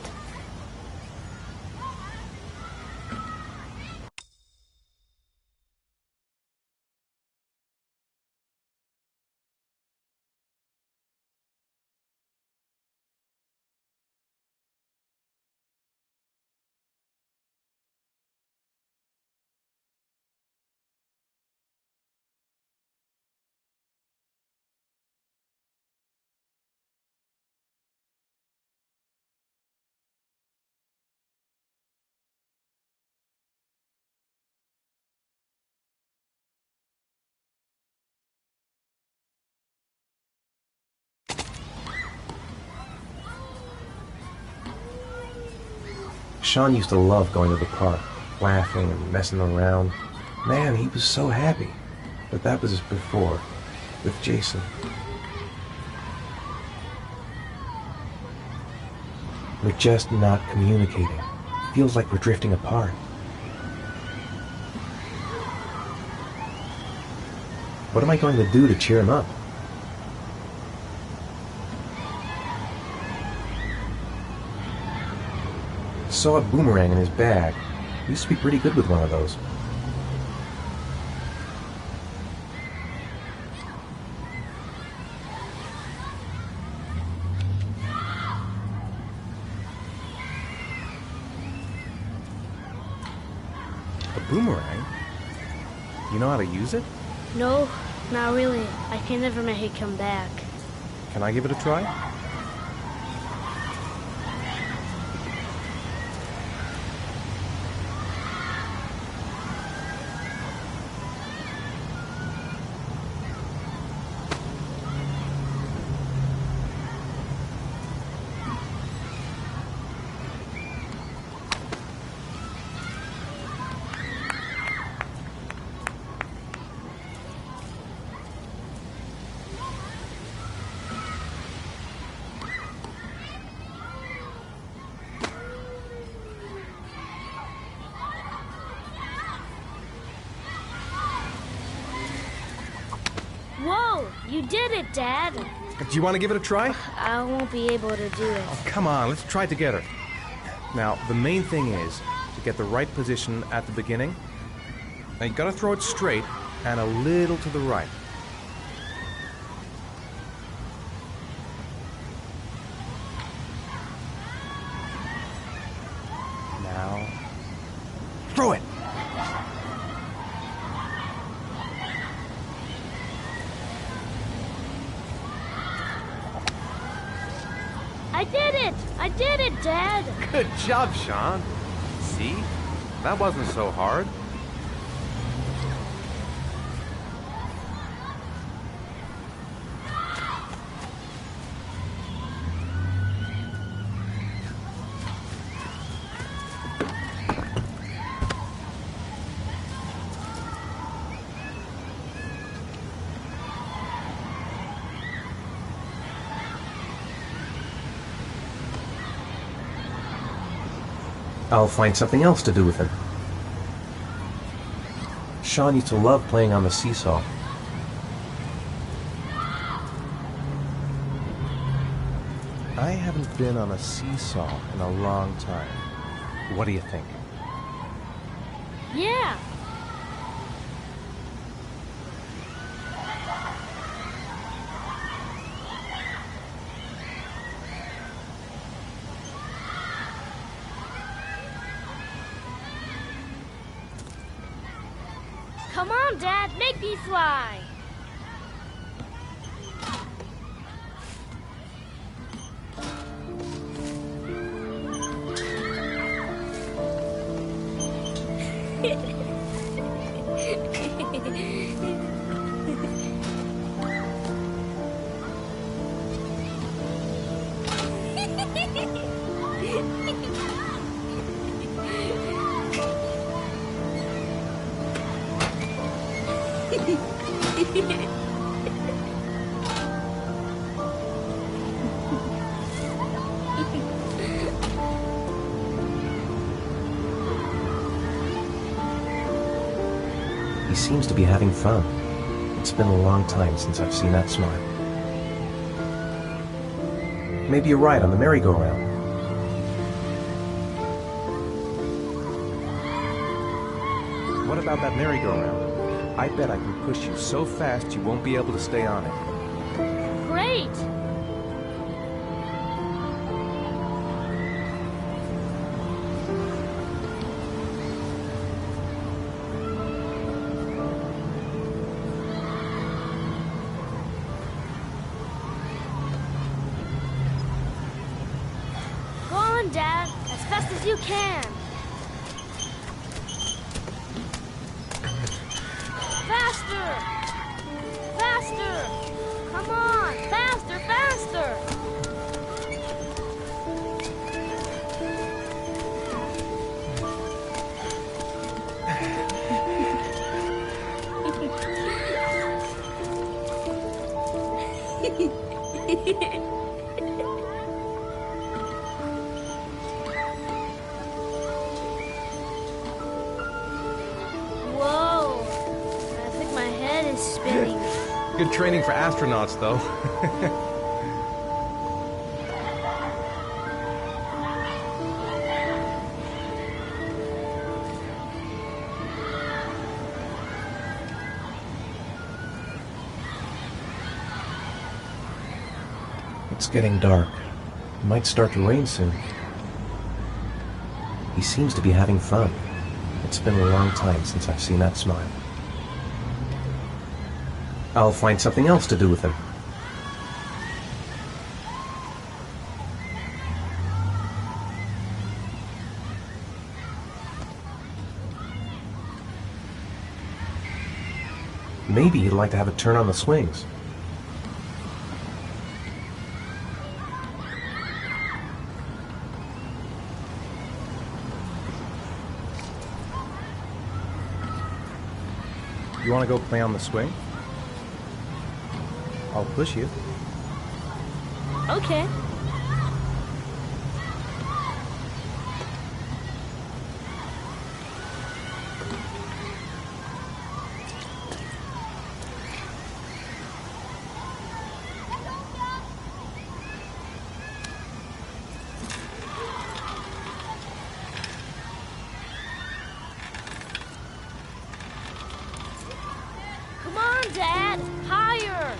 Sean used to love going to the park, laughing and messing around. Man, he was so happy. But that was before, with Jason. We're just not communicating. Feels like we're drifting apart. What am I going to do to cheer him up? Saw a boomerang in his bag. He used to be pretty good with one of those. A boomerang? You know how to use it?
No, not really. I can never make it come back.
Can I give it a try?
Whoa! You did it, Dad!
Do you want to give it a try?
I won't be able to do it.
Oh, come on, let's try it together. Now, the main thing is to get the right position at the beginning. Now, you gotta throw it straight and a little to the right. Now, throw it!
I did it! I did it, Dad!
Good job, Sean. See? That wasn't so hard.
I'll find something else to do with him. Sean used to love playing on the seesaw. I haven't been on a seesaw in a long time. What do you think?
Yeah. Come on, Dad, make me fly.
He seems to be having fun. It's been a long time since I've seen that smile. Maybe a ride on the merry-go-round. What about that merry-go-round? I bet I can push you so fast you won't be able to stay on it.
Great. Go on, Dad, as fast as you can. Faster! Faster! Come on! Faster, faster! Whoa! I think my head is spinning.
Good training for astronauts, though.
It's getting dark. It might start to rain soon. He seems to be having fun. It's been a long time since I've seen that smile. I'll find something else to do with him. Maybe he'd like to have a turn on the swings. You want to go play on the swing? I'll push you.
Okay. Come on, Dad! Higher!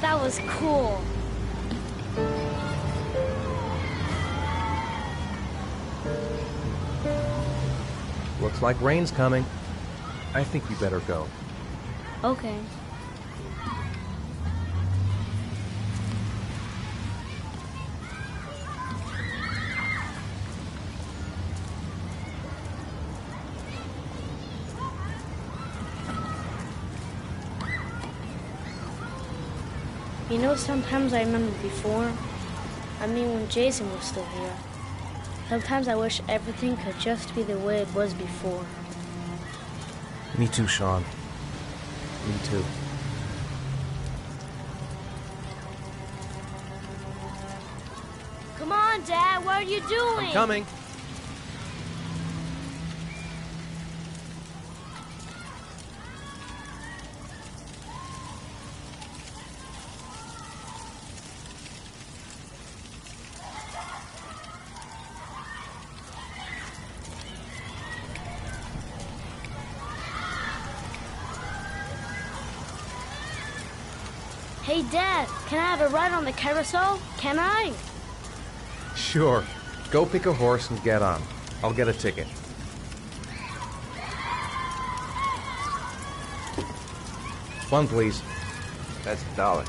That was cool.
Looks like rain's coming. I think we better go.
Okay. You know, sometimes I remember before. I mean, when Jason was still here. Sometimes I wish everything could just be the way it was before.
Me too, Sean. Me too.
Come on, Dad, what are you doing?
I'm coming.
Hey, Dad, can I have a ride on the carousel? Can I?
Sure. Go pick a horse and get on. I'll get a ticket. One, please.
That's $1.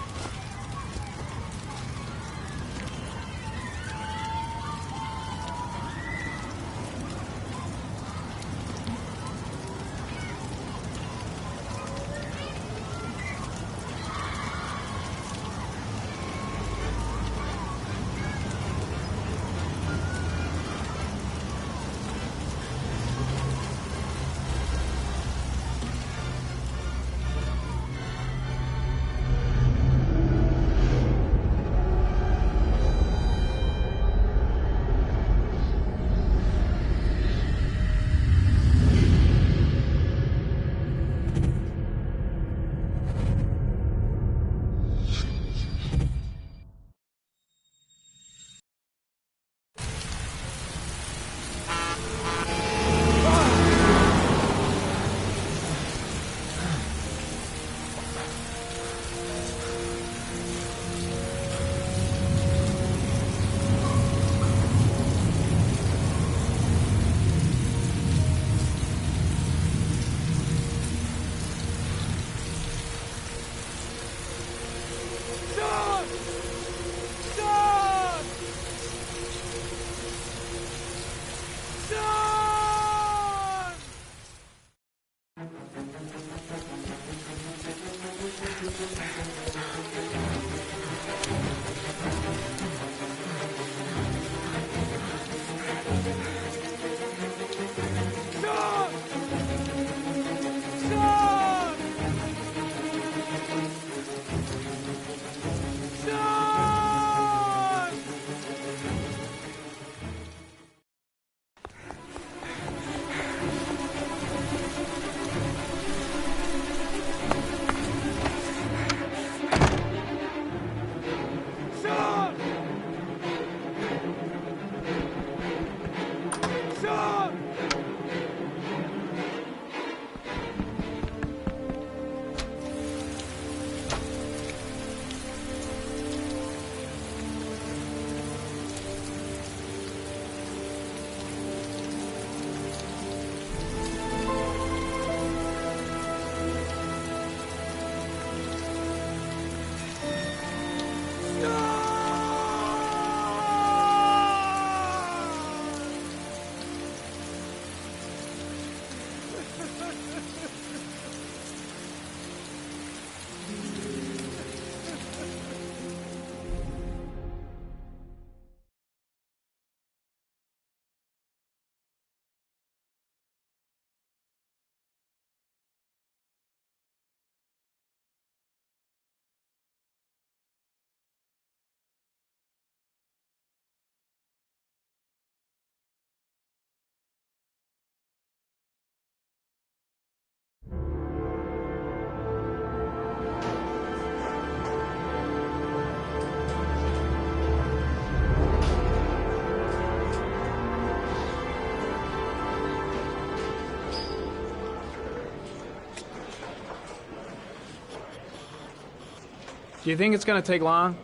Do you think it's gonna take long?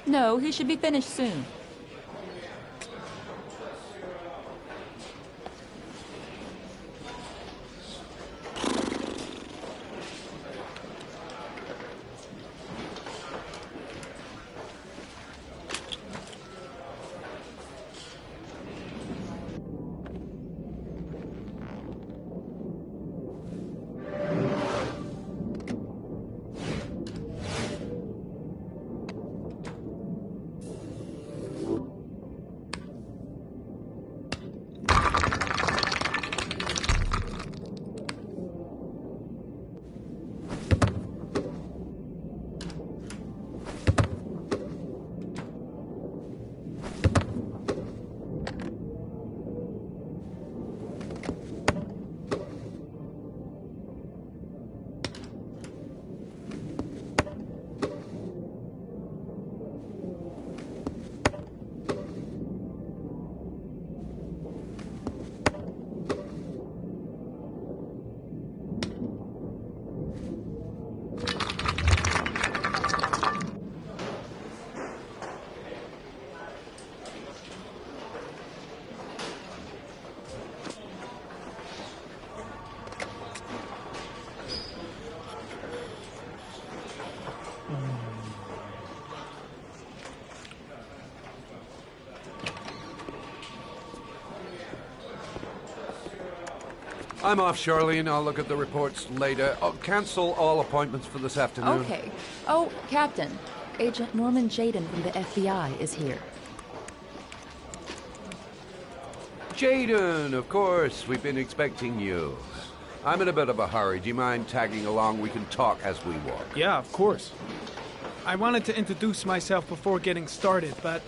No, he should be finished soon.
I'm off, Charlene. I'll look at the reports later. Oh, cancel all appointments for this afternoon.
Okay. Oh, Captain. Agent Norman Jaden from the FBI is here.
Jaden, of course. We've been expecting you. I'm in a bit of a hurry. Do you mind tagging along? We can talk as we walk.
Yeah, of course. I wanted to introduce myself before getting started, but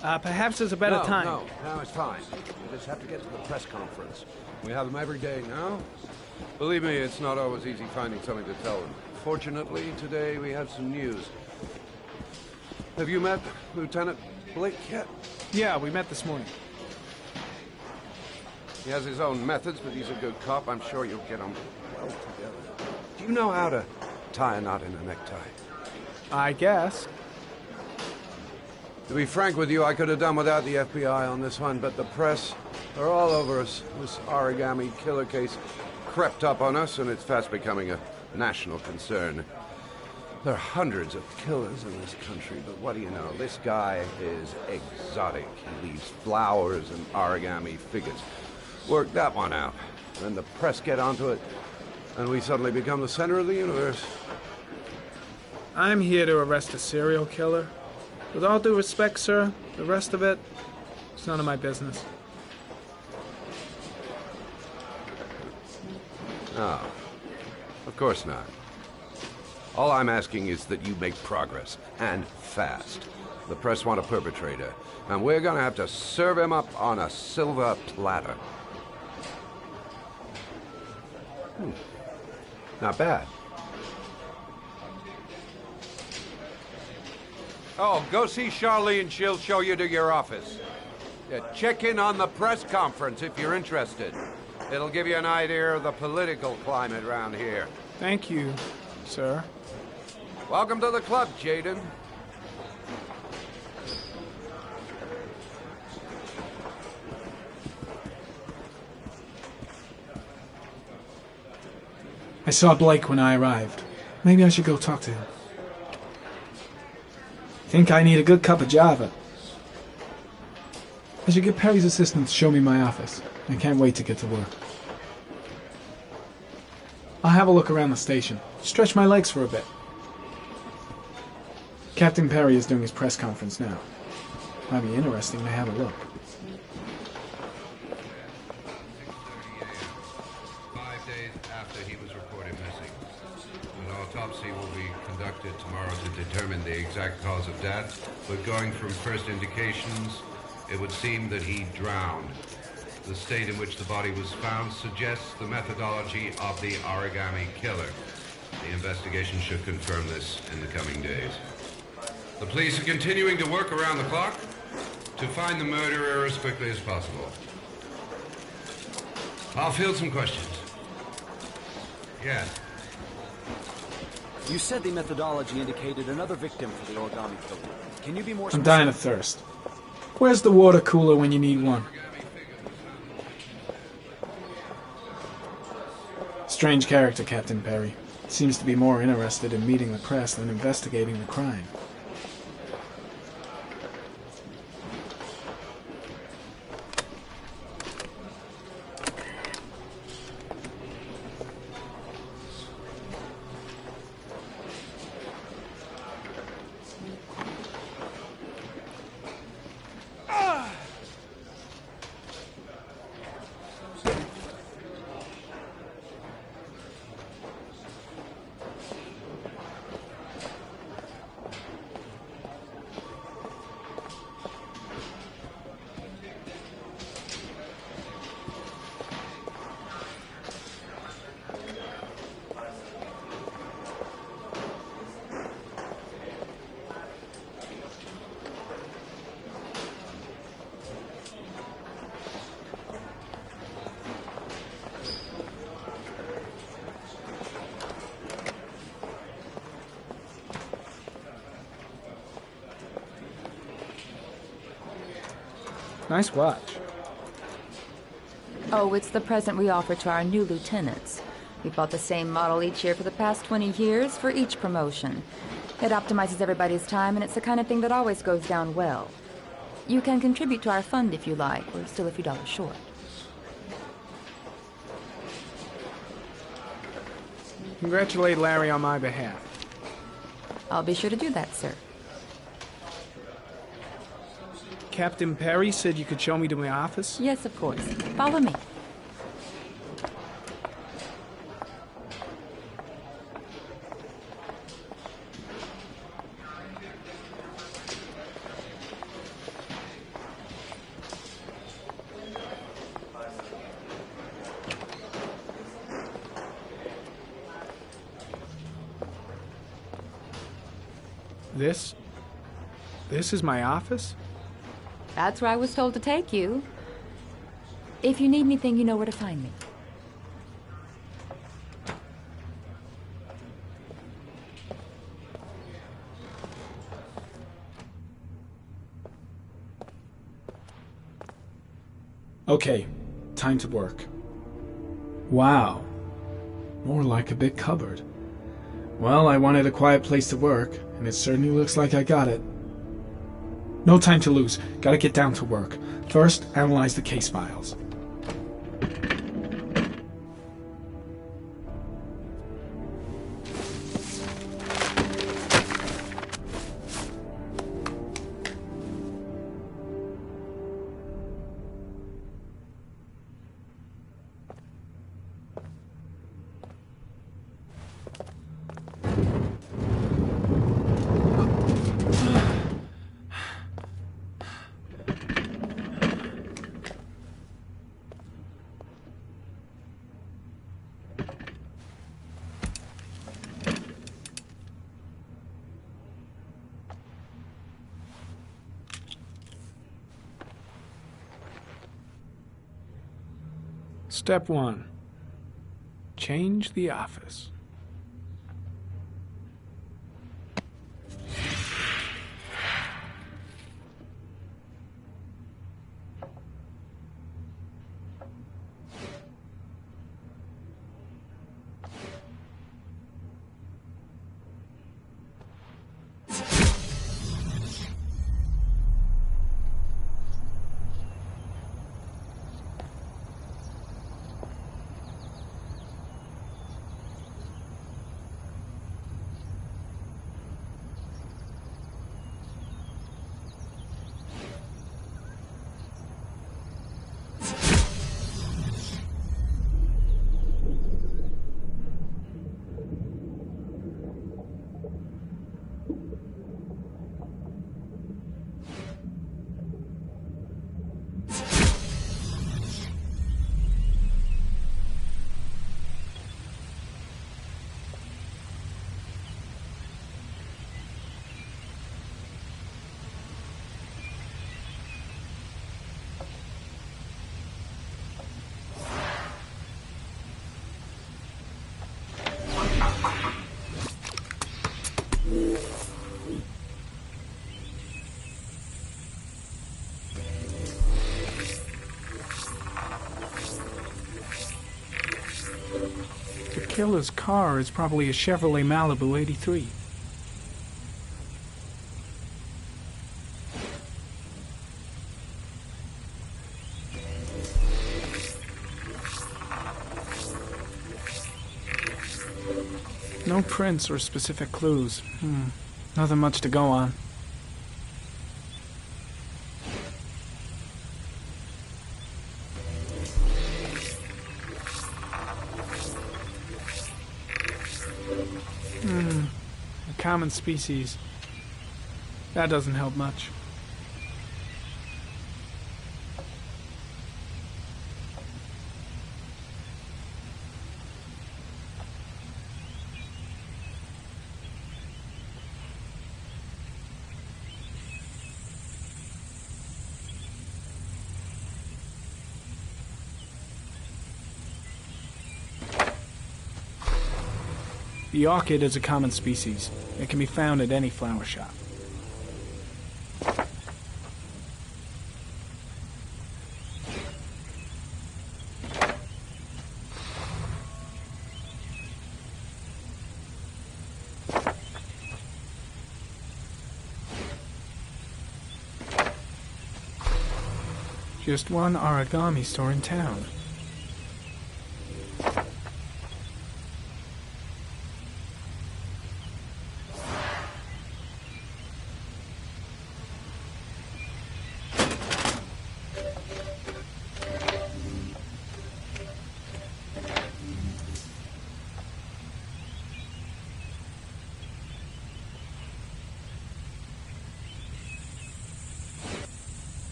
perhaps there's a better time.
No, it's fine. We just have to get to the press conference. We have them every day now. Believe me, it's not always easy finding something to tell them. Fortunately, today we have some news. Have you met Lieutenant Blake yet?
Yeah, we met this morning.
He has his own methods, but he's a good cop. I'm sure you'll get on well together. Do you know how to tie a knot in a necktie?
I guess.
To be frank with you, I could have done without the FBI on this one, but the press are all over us. This origami killer case crept up on us, and it's fast becoming a national concern. There are hundreds of killers in this country, but what do you know? This guy is exotic. He leaves flowers and origami figures. Work that one out. Then the press get onto it, and we suddenly become the center of the universe.
I'm here to arrest a serial killer. With all due respect, sir, the rest of it, it's none of my business.
Oh, of course not. All I'm asking is that you make progress, and fast. The press want a perpetrator, and we're gonna have to serve him up on a silver platter. Not bad. Oh, go see Charlene. She'll show you to your office. Yeah, check in on the press conference if you're interested. It'll give you an idea of the political climate around here.
Thank you, sir.
Welcome to the club, Jaden.
I saw Blake when I arrived. Maybe I should go talk to him. Think I need a good cup of Java. I should get Perry's assistant to show me my office. I can't wait to get to work. I'll have a look around the station. Stretch my legs for a bit. Captain Perry is doing his press conference now. Might be interesting to have a look.
Tomorrow to determine the exact cause of death, but going from first indications, it would seem that he drowned. The state in which the body was found suggests the methodology of the origami killer. The investigation should confirm this in the coming days. The police are continuing to work around the clock to find the murderer as quickly as possible. I'll field some questions. Yes.
You said the methodology indicated another victim for the origami killer. Can you be more
I'm
specific?
dying of thirst. Where's the water cooler when you need one? Strange character, Captain Perry. Seems to be more interested in meeting the press than investigating the crime.
Nice watch.
Oh, it's the present we offer to our new lieutenants. We bought the same model each year for the past 20 years for each promotion. It optimizes everybody's time, and it's the kind of thing that always goes down well. You can contribute to our fund if you like. We're still a few dollars short.
Congratulate Larry on my behalf.
I'll be sure to do that, sir.
Captain Perry said you could show me to my office?
Yes, of course. Follow me.
This is my office?
That's where I was told to take you. If you need anything, you know where to find me.
Okay, time to work. Wow. More like a big cupboard. Well, I wanted a quiet place to work, and it certainly looks like I got it. No time to lose. Gotta get down to work. First, analyze the case files.
Step 1. Change the office. The killer's car is probably a Chevrolet Malibu 83. No prints or specific clues. Nothing much to go on. A common species. That doesn't help much. The orchid is a common species. It can be found at any flower shop. Just one origami store in town.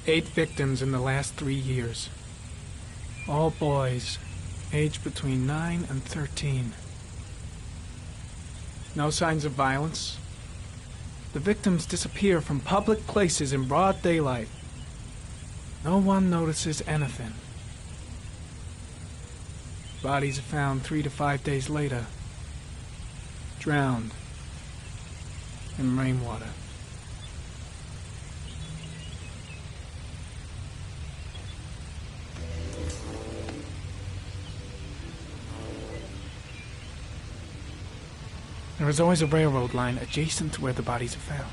8 victims in the last 3 years. All boys, aged between 9 and 13. No signs of violence. The victims disappear from public places in broad daylight. No one notices anything. Bodies are found 3 to 5 days later, drowned in rainwater. There is always a railroad line adjacent to where the bodies are found.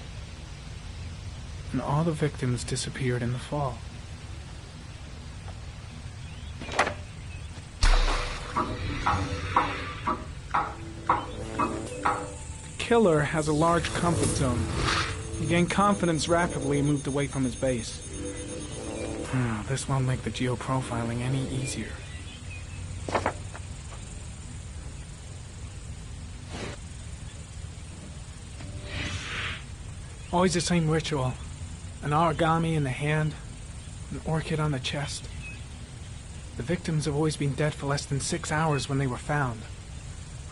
And all the victims disappeared in the fall. The killer has a large comfort zone. He gained confidence rapidly and moved away from his base. This won't make the geoprofiling any easier. Always the same ritual. An origami in the hand, an orchid on the chest. The victims have always been dead for less than 6 hours when they were found,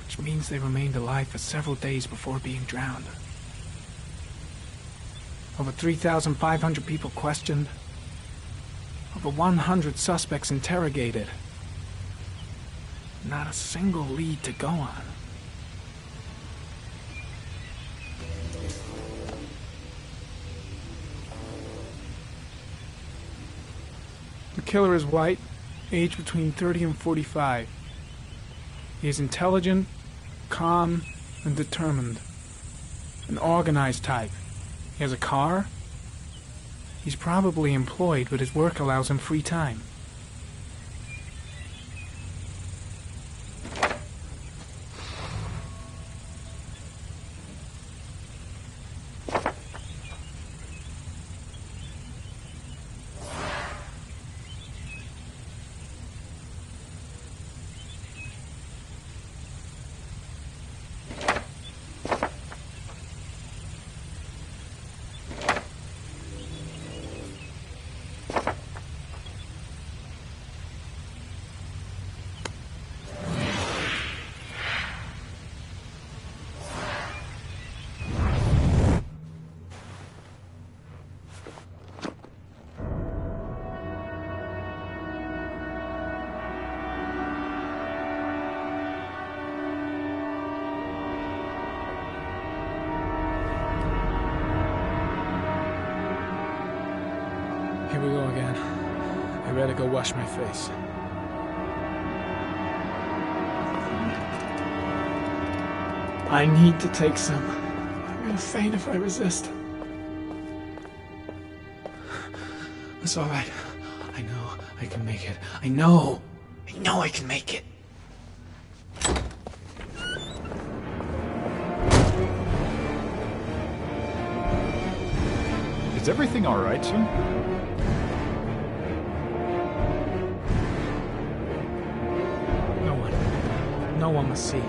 which means they remained alive for several days before being drowned. Over 3,500 people questioned. Over 100 suspects interrogated. Not a single lead to go on. The killer is white, aged between 30 and 45. He is intelligent, calm, and determined. An organized type. He has a car. He's probably employed, but his work allows him free time. Here we go again. I better go wash my face. I need to take some. I'm gonna faint if I resist. It's all right. I know I can make it. I know I can make it.
Is everything all right, sir?
No one must see.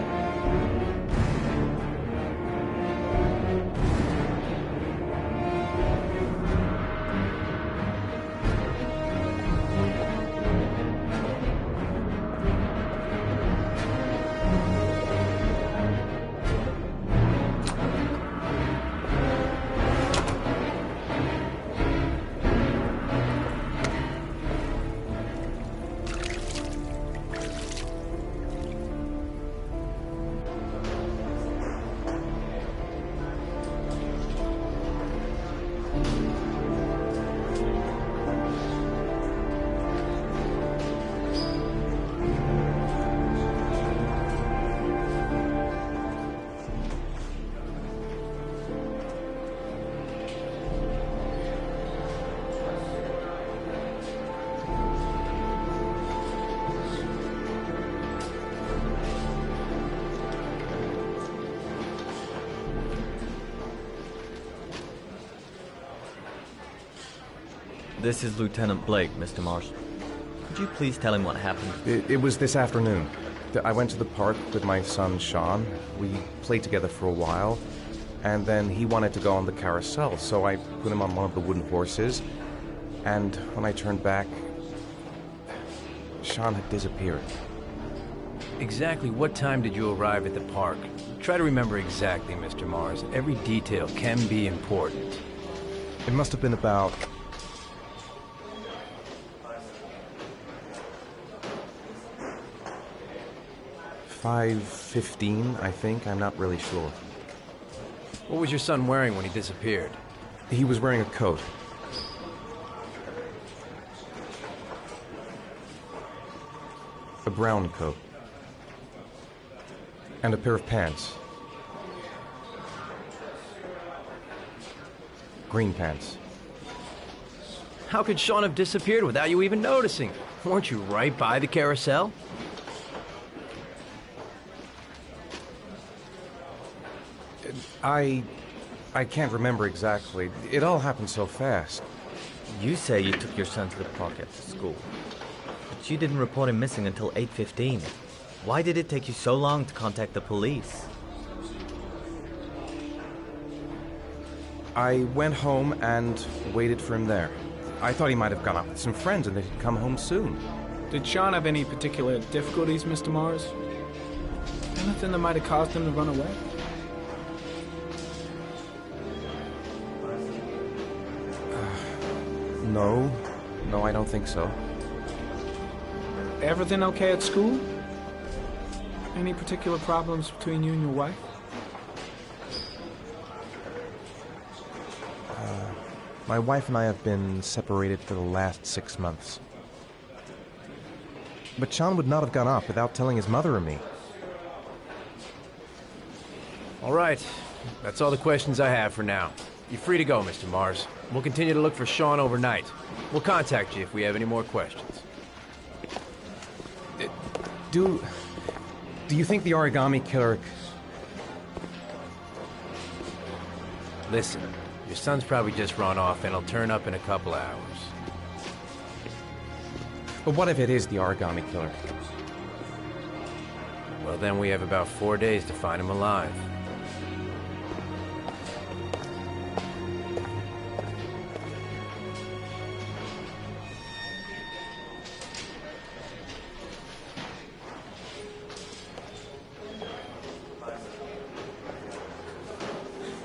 This is Lieutenant Blake, Mr. Marshall. Could you please tell him what happened?
It was this afternoon. I went to the park with my son, Sean. We played together for a while, and then he wanted to go on the carousel, so I put him on one of the wooden horses. And when I turned back, Sean had disappeared.
Exactly what time did you arrive at the park? Try to remember exactly, Mr. Mars. Every detail can be important.
It must have been about... $5:15, I think. I'm not really sure.
What was your son wearing when he disappeared?
He was wearing a coat. A brown coat. And a pair of pants. Green pants.
How could Sean have disappeared without you even noticing? Weren't you right by the carousel?
I can't remember exactly. It all happened so fast.
You say you took your son to the park after school, but you didn't report him missing until 8:15. Why did it take you so long to contact the police?
I went home and waited for him there. I thought he might have gone out with some friends and that he'd come home soon.
Did Sean have any particular difficulties, Mr. Mars? Anything that might have caused him to run away?
No, I don't think so.
Everything okay at school? Any particular problems between you and your wife?
My wife and I have been separated for the last 6 months. But Sean would not have gone off without telling his mother or me.
All right. That's all the questions I have for now. You're free to go, Mr. Mars. We'll continue to look for Sean overnight. We'll contact you if we have any more questions.
Do you think the origami killer...
Listen, your son's probably just run off and he'll turn up in a couple hours.
But what if it is the origami killer?
Well, then we have about 4 days to find him alive.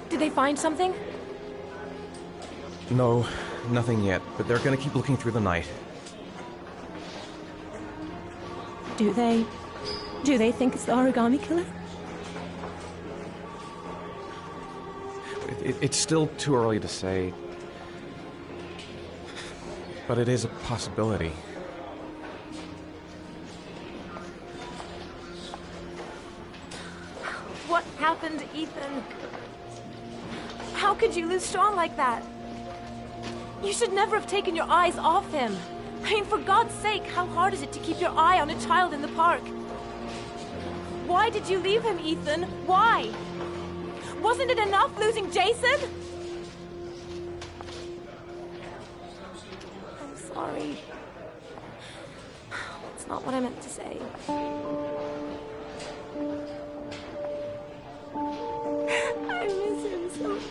Did they find something?
No, nothing yet, but they're gonna keep looking through the night.
Do they think it's the origami killer?
It's still too early to say, but it is a possibility.
What happened, Ethan? How could you lose Sean like that? You should never have taken your eyes off him. I mean, for God's sake, how hard is it to keep your eye on a child in the park? Why did you leave him, Ethan? Why? Wasn't it enough losing Jason? I'm sorry. That's not what I meant to say. I miss him so much.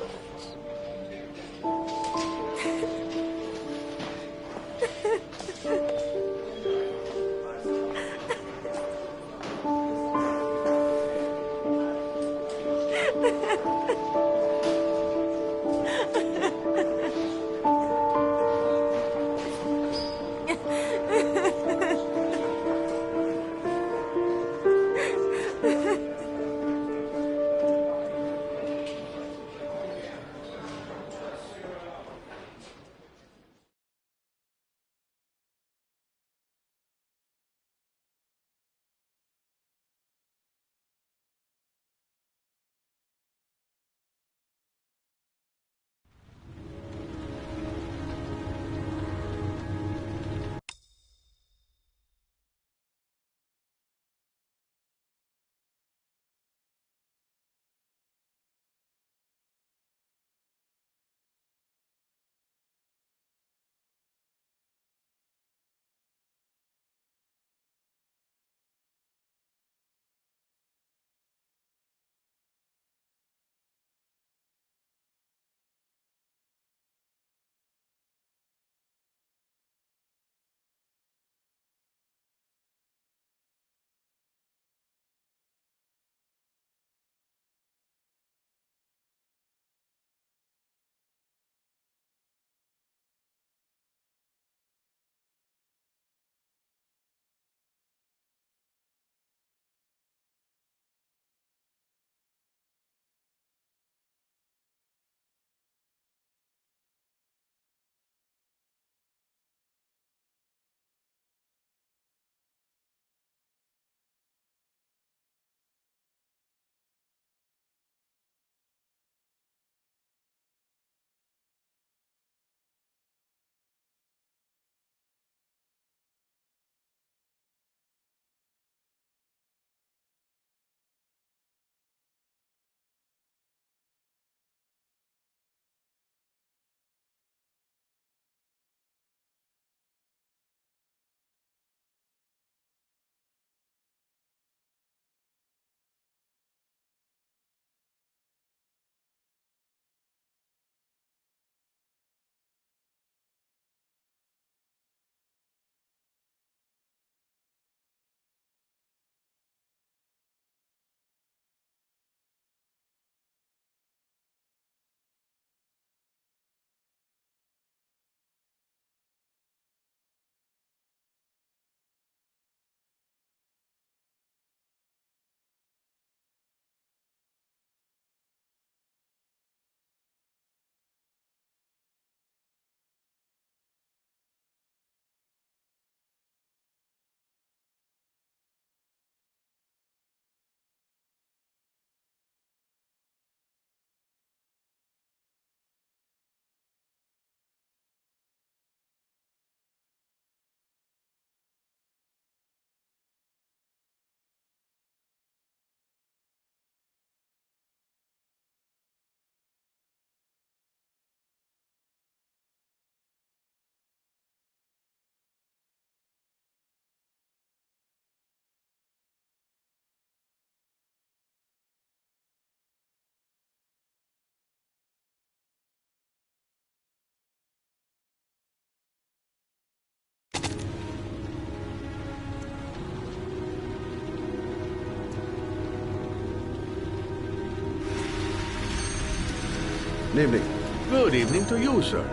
Good evening.
Good evening to you, sir.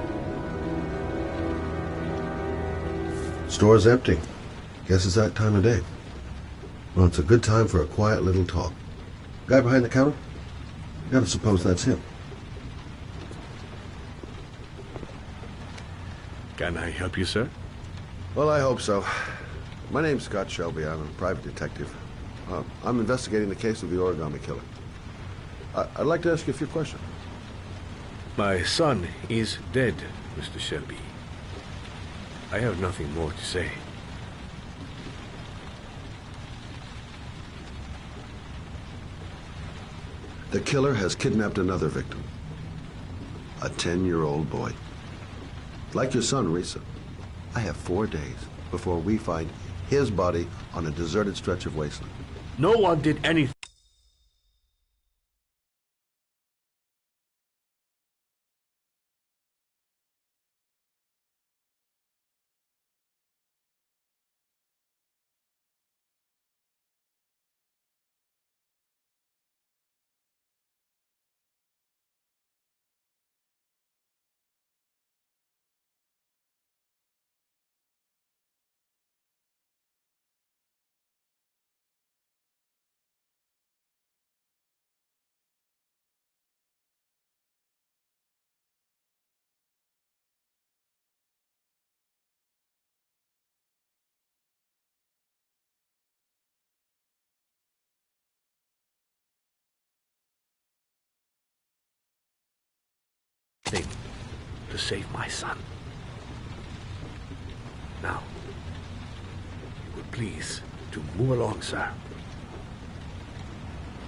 Store's empty. Guess it's that time of day. Well, it's a good time for a quiet little talk. Guy behind the counter? Gotta suppose that's him.
Can I help you, sir?
Well, I hope so. My name's Scott Shelby. I'm a private detective. I'm investigating the case of the origami killer. I'd like to ask you a few questions.
My son is dead, Mr. Shelby. I have nothing more to say.
The killer has kidnapped another victim. A 10-year-old boy. Like your son, Risa. I have 4 days before we find his body on a deserted stretch of wasteland.
No one did anything. To save my son. Now, you would please to move along, sir.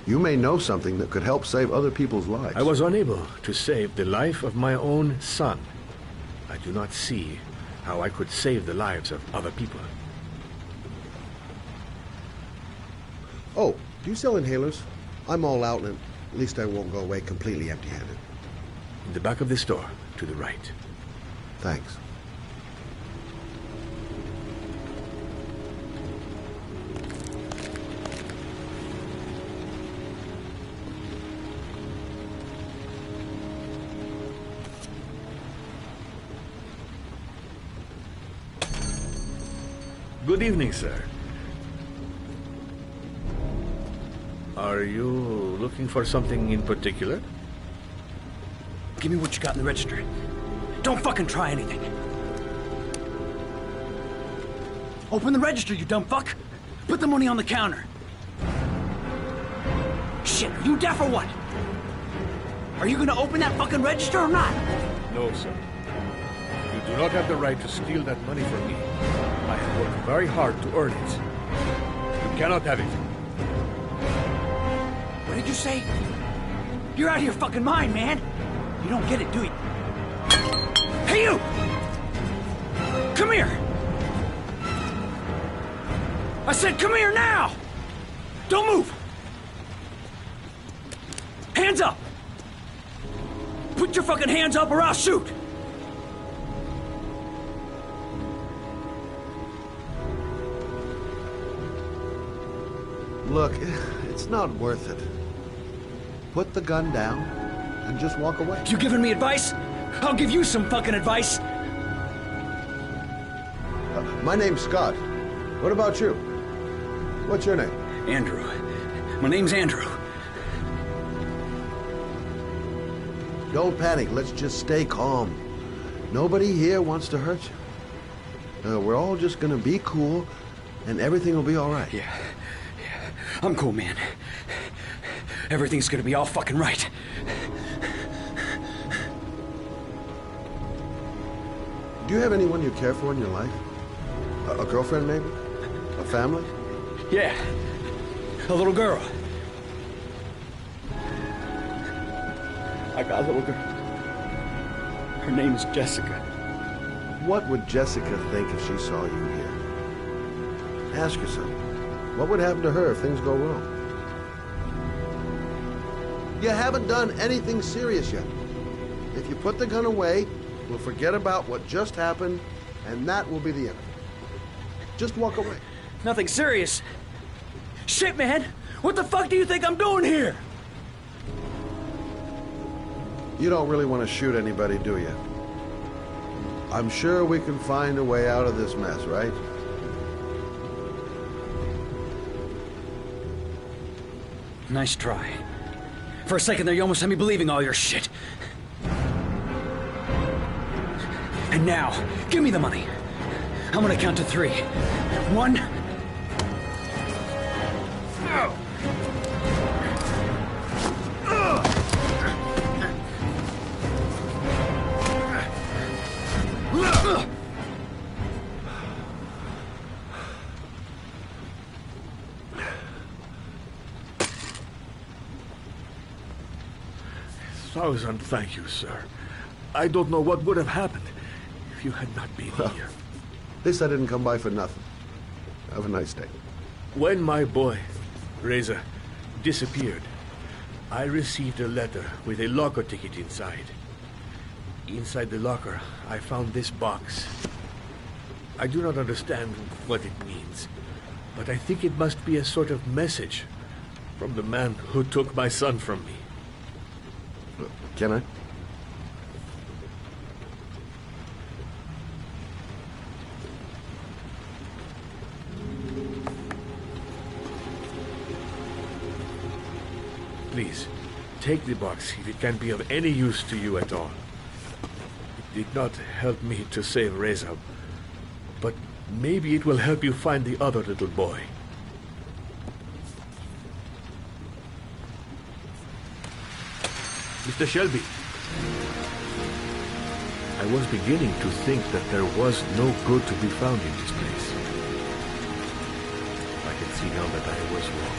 You may know something that could help save other people's lives.
I was unable to save the life of my own son. I do not see how I could save the lives of other people.
Oh, do you sell inhalers? I'm all out, and at least I won't go away completely empty-handed.
In the back of the store, to the right.
Thanks.
Good evening, sir. Are you looking for something in particular?
Give me what you got in the register. Don't fucking try anything. Open the register, you dumb fuck. Put the money on the counter. Shit, are you deaf or what? Are you gonna open that fucking register or not?
No, sir. You do not have the right to steal that money from me. I have worked very hard to earn it. You cannot have it.
What did you say? You're out of your fucking mind, man. You don't get it, do you? Hey, you! Come here! I said come here now! Don't move! Hands up! Put your fucking hands up or I'll shoot!
Look, it's not worth it. Put the gun down and just walk away.
You giving me advice? I'll give you some fucking advice.
My name's Scott. What about you? What's your name?
Andrew. My name's Andrew.
Don't panic. Let's just stay calm. Nobody here wants to hurt you. We're all just gonna be cool, and everything will be all right.
Yeah. I'm cool, man. Everything's gonna be all fucking right.
Do you have anyone you care for in your life? A girlfriend, maybe? A family?
Yeah. A little girl. I got a little girl. Her name's Jessica.
What would Jessica think if she saw you here? Ask yourself, what would happen to her if things go wrong? You haven't done anything serious yet. If you put the gun away, we'll forget about what just happened, and that will be the end of it. Just walk away.
Nothing serious. Shit, man! What the fuck do you think I'm doing here?
You don't really want to shoot anybody, do you? I'm sure we can find a way out of this mess, right?
Nice try. For a second there, you almost had me believing all your shit. And now, give me the money. I'm gonna count to 3. 1...
Thousand thank you, sir. I don't know what would have happened if you had not been here.
At least I didn't come by for nothing. Have a nice day.
When my boy, Reza, disappeared, I received a letter with a locker ticket inside. Inside the locker, I found this box. I do not understand what it means, but I think it must be a sort of message from the man who took my son from me.
Can I?
Please, take the box if it can be of any use to you at all. It did not help me to save Reza, but maybe it will help you find the other little boy. Mr. Shelby, I was beginning to think that there was no good to be found in this place. I can see now that I was wrong.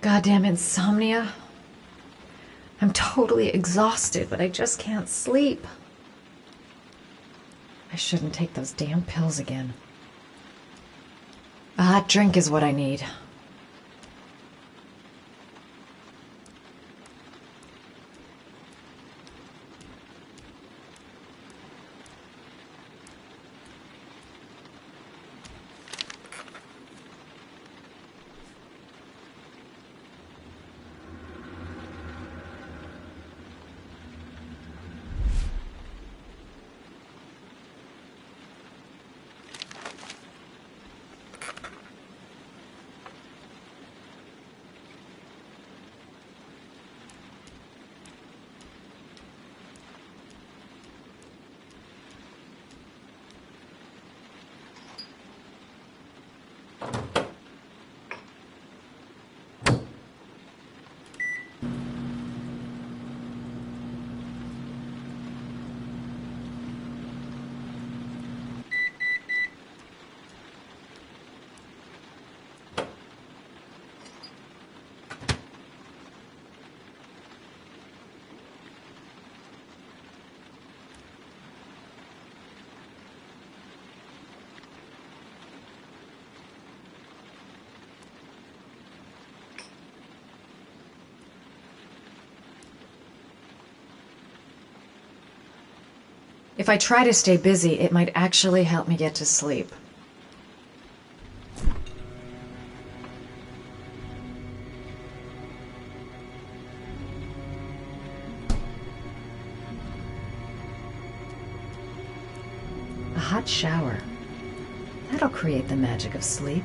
Goddamn insomnia. I'm totally exhausted, but I just can't sleep. I shouldn't take those damn pills again. A hot drink is what I need. If I try to stay busy, it might actually help me get to sleep. A hot shower. That'll create the magic of sleep.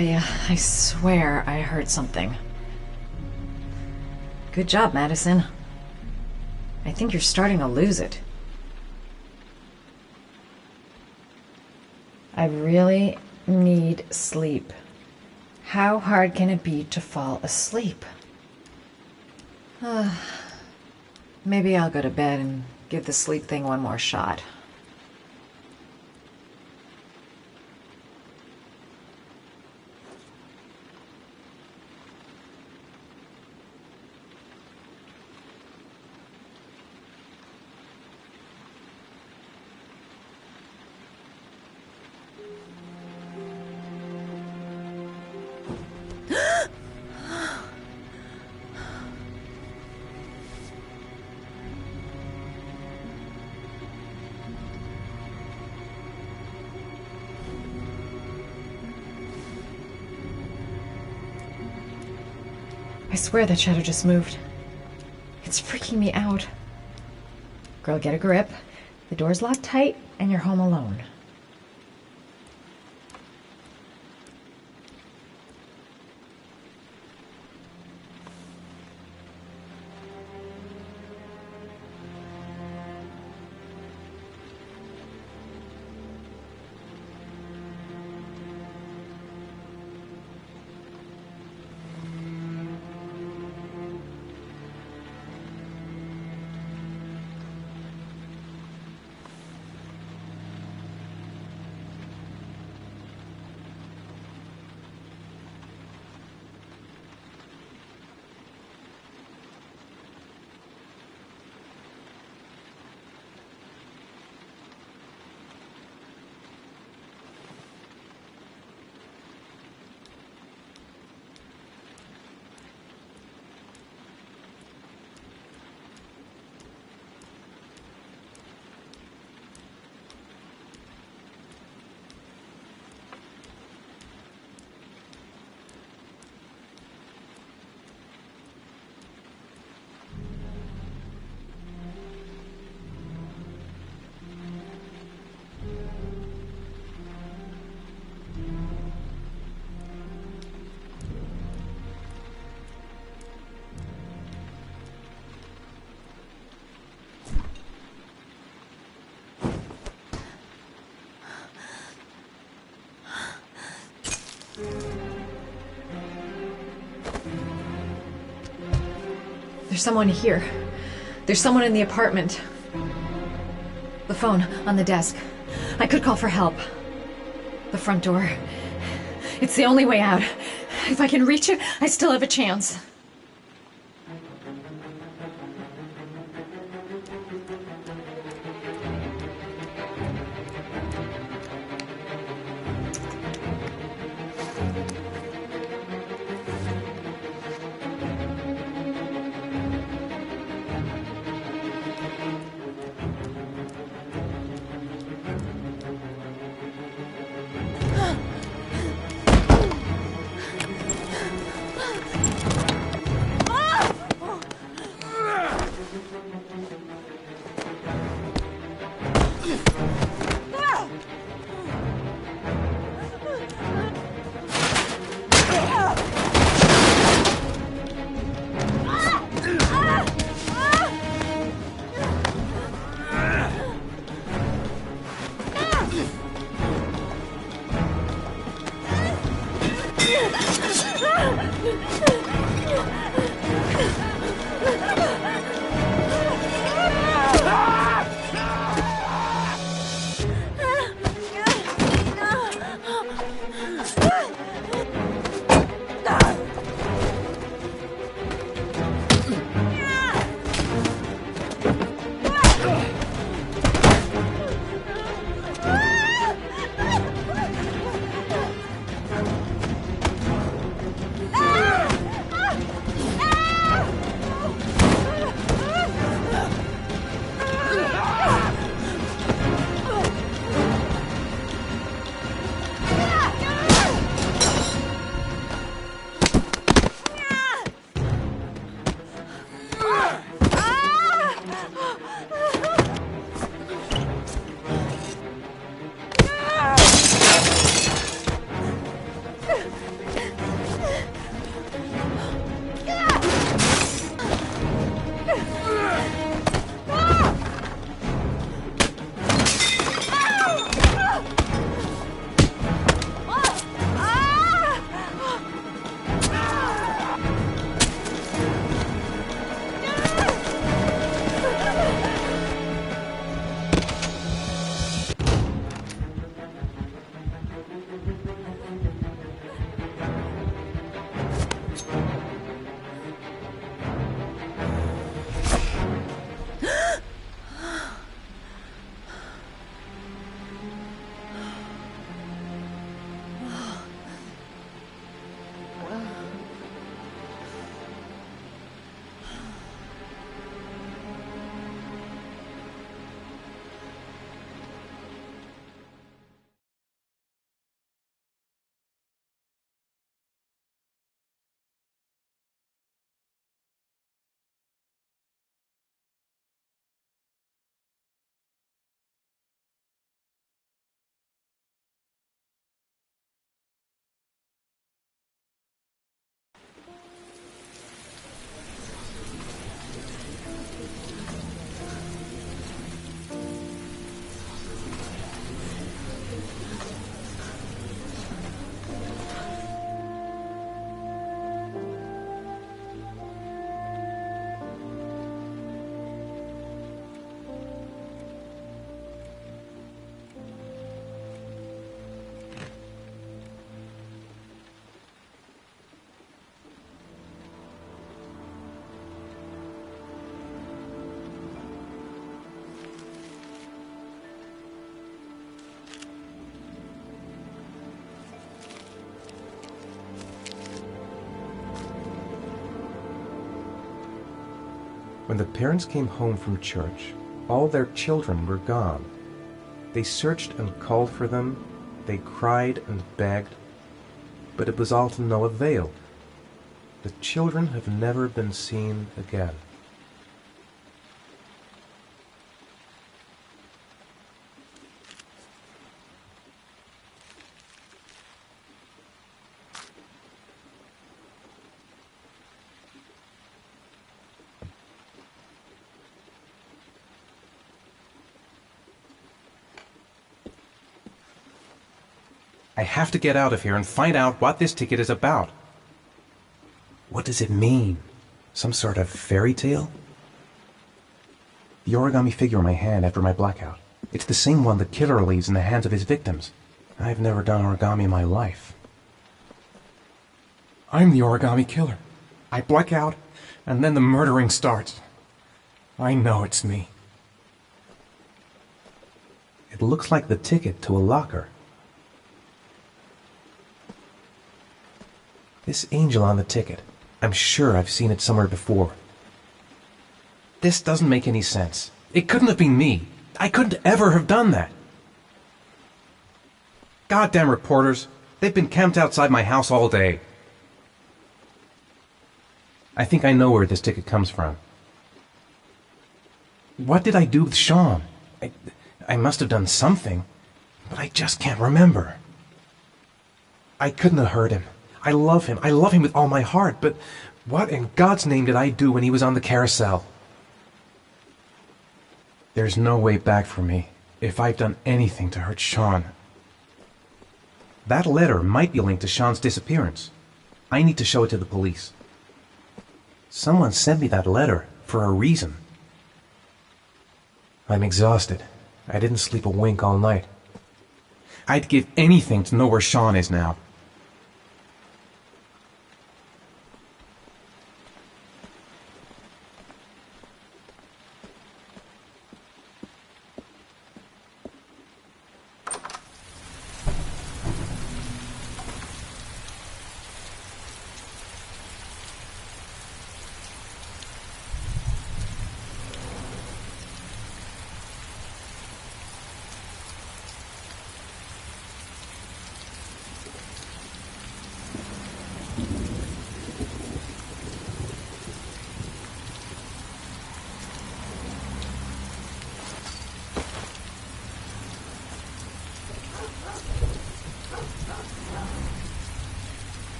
I swear I heard something. Good job, Madison. I think you're starting to lose it. I really need sleep. How hard can it be to fall asleep? Maybe I'll go to bed and give the sleep thing one more shot. I swear that shadow just moved. It's freaking me out. Girl, get a grip. The door's locked tight, and you're home alone. There's someone here. There's someone in the apartment. The phone on the desk. I could call for help. The front door. It's the only way out. If I can reach it, I still have a chance.
When the parents came home from church, all their children were gone. They searched and called for them, they cried and begged, but it was all to no avail. The children have never been seen again. I have to get out of here and find out what this ticket is about. What does it mean? Some sort of fairy tale? The origami figure in my hand after my blackout. It's the same one the killer leaves in the hands of his victims. I've never done origami in my life. I'm the origami killer. I black out, and then the murdering starts. I know it's me. It looks like the ticket to a locker. This angel on the ticket. I'm sure I've seen it somewhere before. This doesn't make any sense. It couldn't have been me. I couldn't ever have done that. Goddamn reporters. They've been camped outside my house all day. I think I know where this ticket comes from. What did I do with Sean? I must have done something, but I just can't remember. I couldn't have hurt him. I love him. I love him with all my heart, but what in God's name did I do when he was on the carousel? There's no way back for me if I've done anything to hurt Sean. That letter might be linked to Sean's disappearance. I need to show it to the police. Someone sent me that letter for a reason. I'm exhausted. I didn't sleep a wink all night. I'd give anything to know where Sean is now.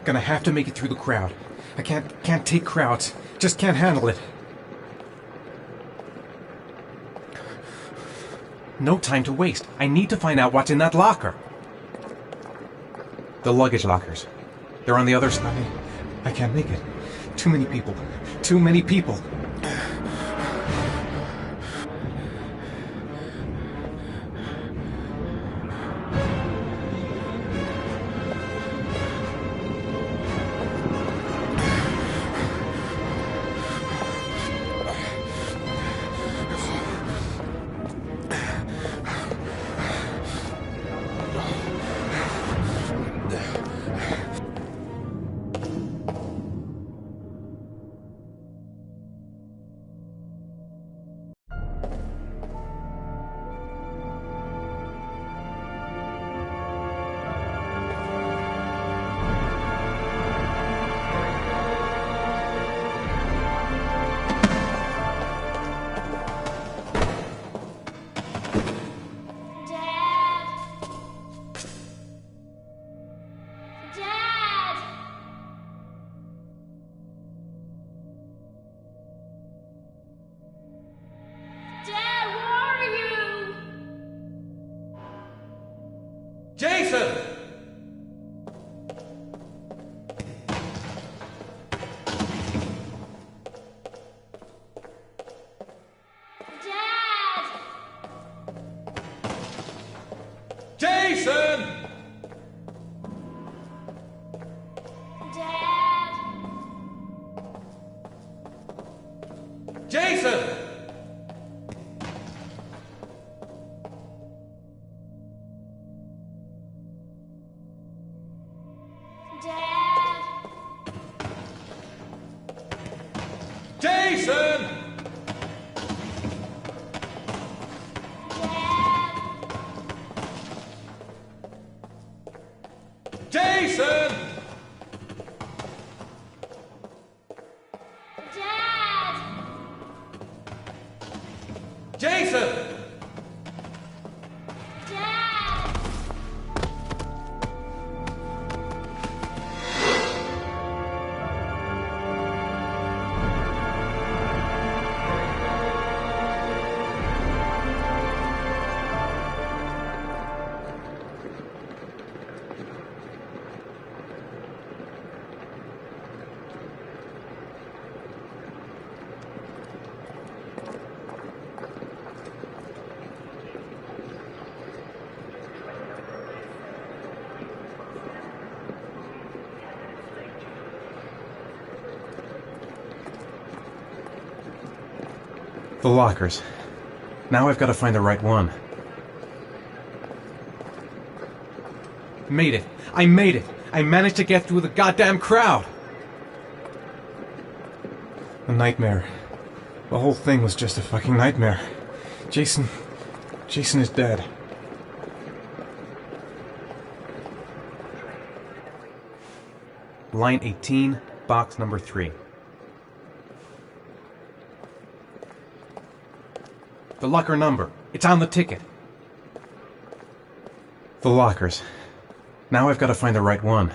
Gonna have to make it through the crowd. I can't take crowds. Just can't handle it. No time to waste. I need to find out what's in that locker. The luggage lockers. They're on the other side. I can't make it. Too many people. Too many people. Jason! Jason! Jason! Jason! Jason! Jason! The lockers. Now I've got to find the right one. Made it! I made it! I managed to get through the goddamn crowd! A nightmare. The whole thing was just a fucking nightmare. Jason is dead. Line 18, box number 3. The locker number. It's on the ticket. The lockers. Now I've got to find the right one.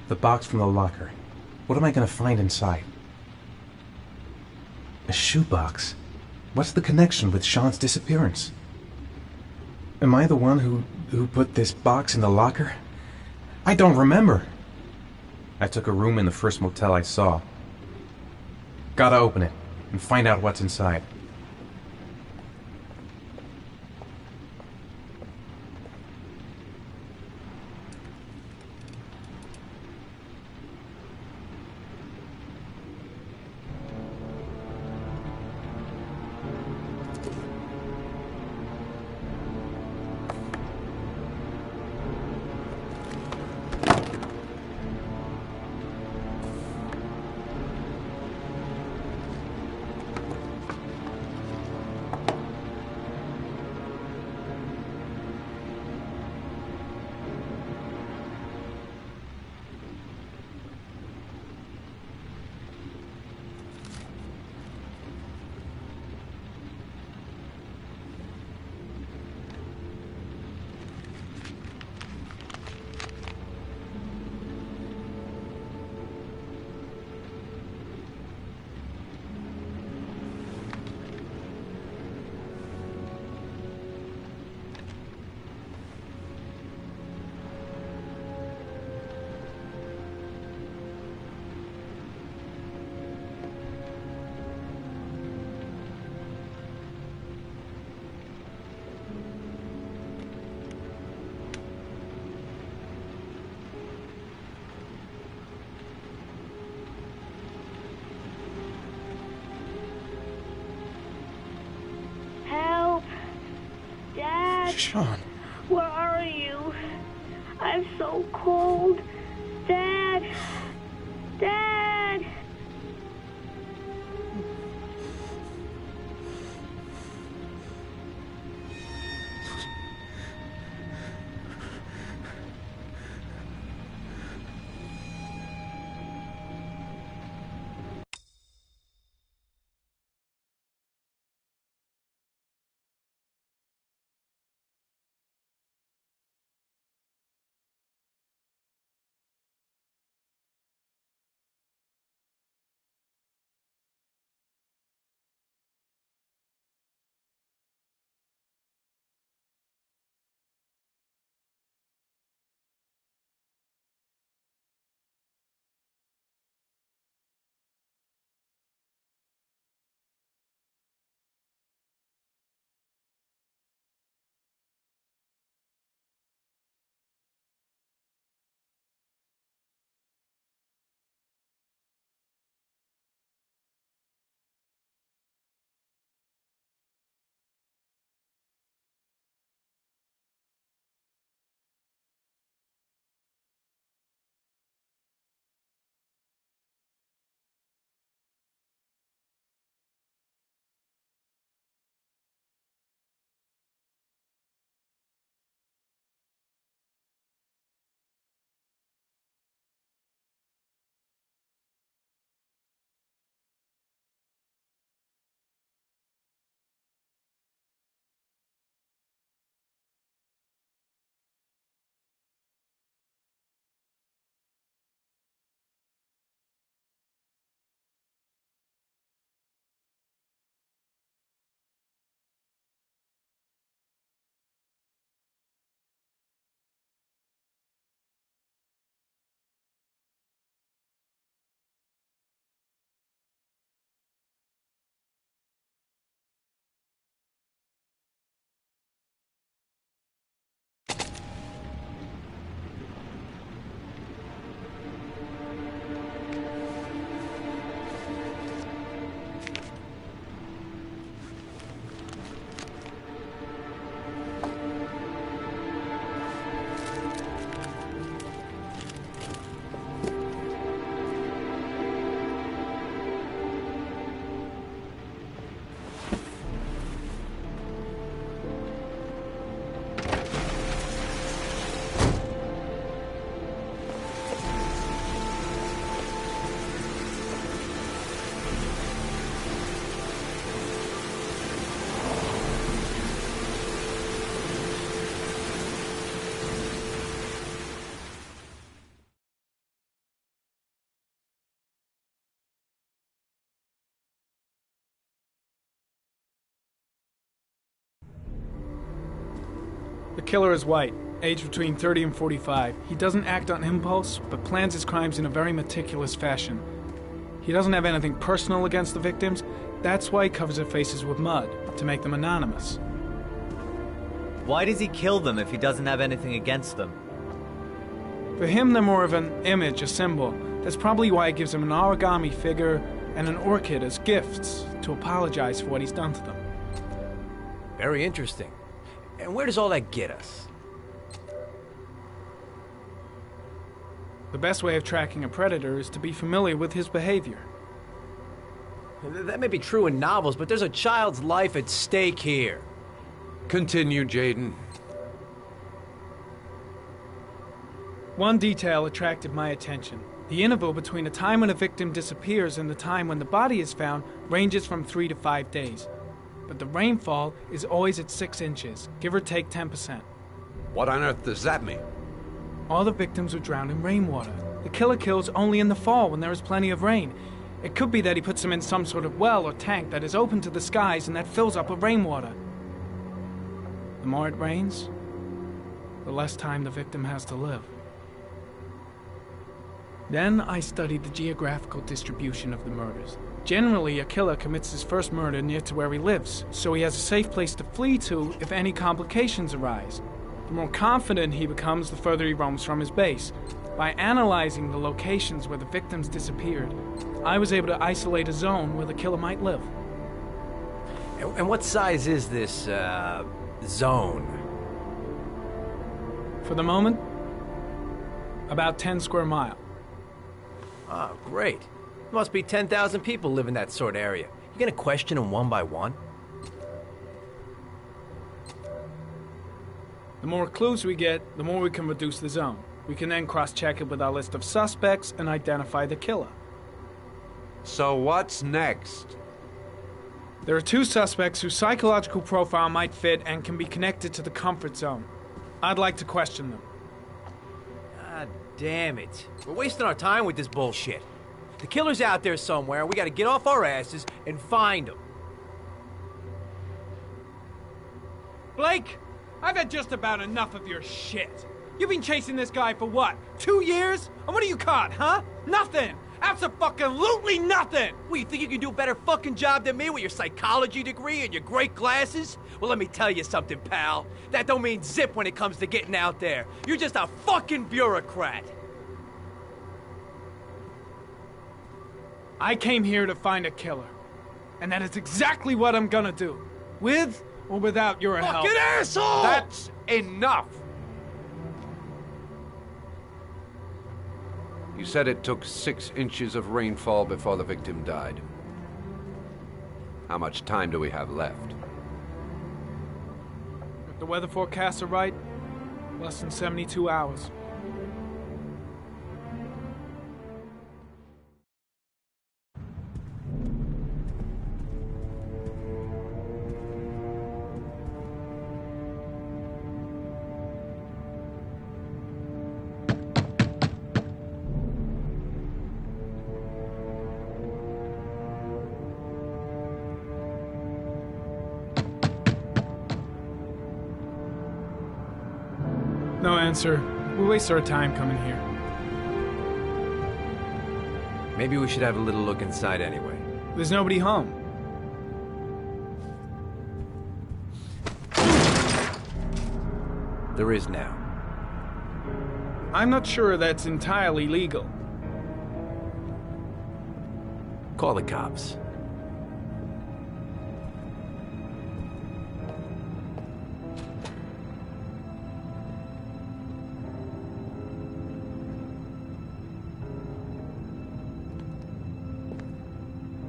The box from the locker. What am I going to find inside? A shoebox? What's the connection with Sean's disappearance? Am I the one who put this box in the locker? I don't remember. I took a room in the first motel I saw. Gotta open it and find out what's inside. Sean.
Where are you? I'm so cold. Dad! Dad!
The killer is white, aged between 30 and 45. He doesn't act on impulse, but plans his crimes in a very meticulous fashion. He doesn't have anything personal against the victims. That's why he covers their faces with mud, to make them anonymous.
Why does he kill them if he doesn't have anything against them?
For him, they're more of an image, a symbol. That's probably why he gives them an origami figure and an orchid as gifts to apologize for what he's done to them.
Very interesting. And where does all that get us?
The best way of tracking a predator is to be familiar with his behavior.
That may be true in novels, but there's a child's life at stake here.
Continue, Jaden.
One detail attracted my attention. The interval between the time when a victim disappears and the time when the body is found ranges from 3 to 5 days. But the rainfall is always at 6 inches, give or take 10%.
What on earth does that mean?
All the victims were drowned in rainwater. The killer kills only in the fall when there is plenty of rain. It could be that he puts them in some sort of well or tank that is open to the skies and that fills up with rainwater. The more it rains, the less time the victim has to live. Then I studied the geographical distribution of the murders. Generally, a killer commits his first murder near to where he lives, so he has a safe place to flee to if any complications arise. The more confident he becomes, the further he roams from his base. By analyzing the locations where the victims disappeared, I was able to isolate a zone where the killer might live.
And what size is this, zone?
For the moment, about 10 square miles.
Oh, great. Must be 10,000 people live in that sort of area. You gonna question them one by one?
The more clues we get, the more we can reduce the zone. We can then cross-check it with our list of suspects and identify the killer.
So what's next?
There are 2 suspects whose psychological profile might fit and can be connected to the comfort zone. I'd like to question them.
God damn it. We're wasting our time with this bullshit. The killer's out there somewhere, and we gotta get off our asses and find him.
Blake, I've had just about enough of your shit. You've been chasing this guy for what, 2 years? And what have you caught, huh? Nothing! Abso-fucking-lutely nothing!
What, you think you can do a better fucking job than me with your psychology degree and your great glasses? Well, let me tell you something, pal. That don't mean zip when it comes to getting out there. You're just a fucking bureaucrat.
I came here to find a killer. And that is exactly what I'm gonna do. With or without your help.
Fucking asshole!
That's enough! You said it took 6 inches of rainfall before the victim died. How much time do we have left?
If the weather forecasts are right, less than 72 hours. No answer. We waste our time coming here.
Maybe we should have a little look inside anyway.
There's nobody home.
There is now.
I'm not sure that's entirely legal.
Call the cops.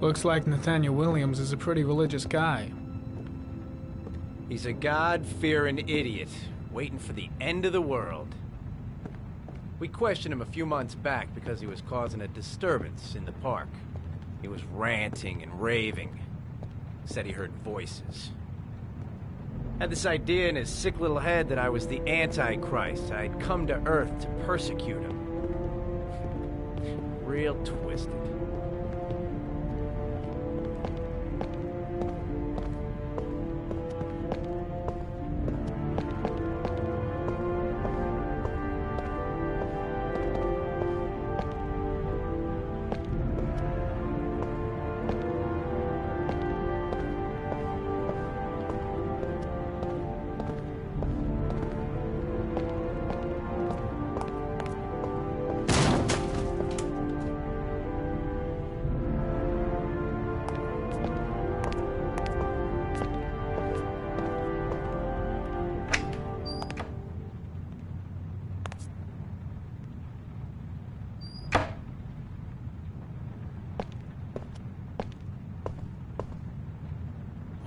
Looks like Nathaniel Williams is a pretty religious guy.
He's a God-fearing idiot, waiting for the end of the world. We questioned him a few months back because he was causing a disturbance in the park. He was ranting and raving. Said he heard voices. Had this idea in his sick little head that I was the Antichrist. I'd come to Earth to persecute him. Real twisted.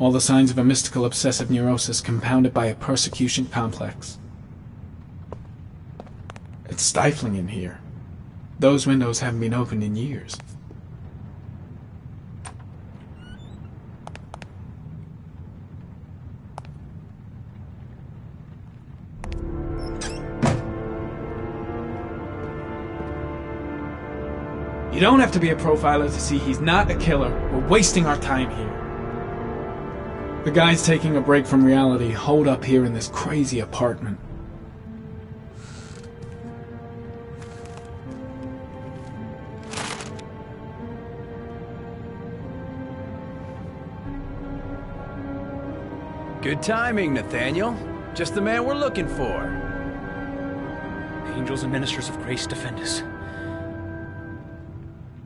All the signs of a mystical obsessive neurosis compounded by a persecution complex. It's stifling in here. Those windows haven't been opened in years. You don't have to be a profiler to see he's not a killer. We're wasting our time here. The guy's taking a break from reality, holed up here in this crazy apartment.
Good timing, Nathaniel. Just the man we're looking for.
Angels and ministers of grace defend us.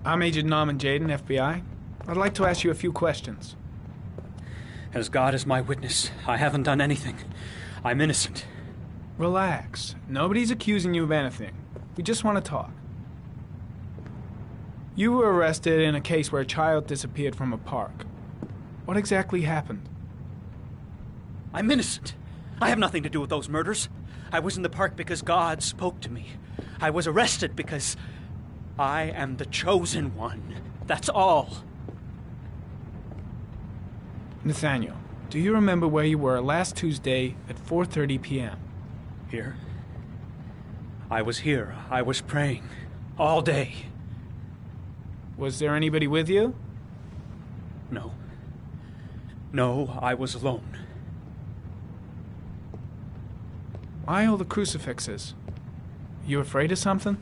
I'm Agent Norman Jaden, FBI. I'd like to ask you a few questions.
As God is my witness, I haven't done anything. I'm innocent.
Relax. Nobody's accusing you of anything. We just want to talk. You were arrested in a case where a child disappeared from a park. What exactly happened?
I'm innocent. I have nothing to do with those murders. I was in the park because God spoke to me. I was arrested because I am the chosen one. That's all.
Nathaniel, do you remember where you were last Tuesday at 4:30 p.m.?
Here? I was here. I was praying. All day.
Was there anybody with you?
No. No, I was alone.
Why all the crucifixes? You afraid of something?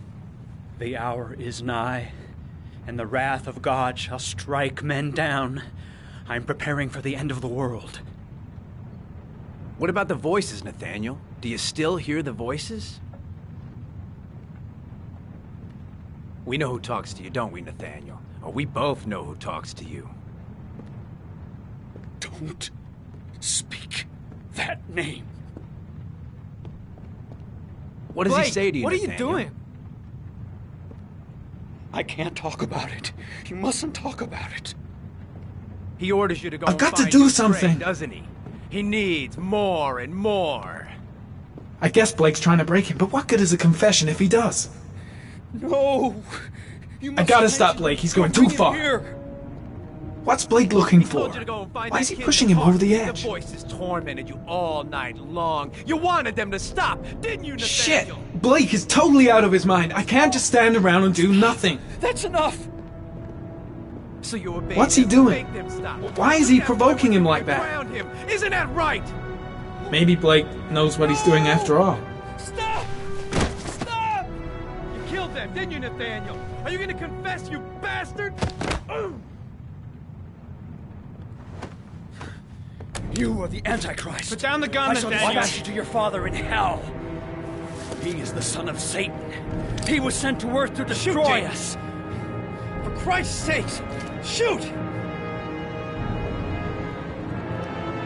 The hour is nigh, and the wrath of God shall strike men down. I'm preparing for the end of the world.
What about the voices, Nathaniel? Do you still hear the voices? We know who talks to you, don't we, Nathaniel? Or we both know who talks to you.
Don't speak that name.
What does he say to you,
what are
Nathaniel?
you doing?
I can't talk about it. You mustn't talk about it.
He orders you to go
I've
and
got to
find
do
your
something.
prey, doesn't he? He needs more and more.
I guess Blake's trying to break him, but what good is a confession if he does?
No! You
I gotta stop Blake, he's going too far.
Here.
What's Blake looking for? Why is he pushing him over the
The
edge?
voices tormented you all night long. You wanted them to stop, didn't you, Nathaniel?
Shit! Blake is totally out of his mind. I can't just stand around and do nothing.
That's enough!
So you obey
What's he
them,
doing?
make them stop.
Why is he provoking him like that?
Around him. Isn't that right?
Maybe Blake knows what he's doing after all.
Stop! Stop! You killed them, didn't you, Nathaniel? Are you gonna confess, you bastard?
You are the Antichrist.
Put down the gun,
I shall
Nathaniel.
dispatch you to your father in hell. He is the son of Satan. He was sent to earth to destroy us.
For Christ's sake, shoot!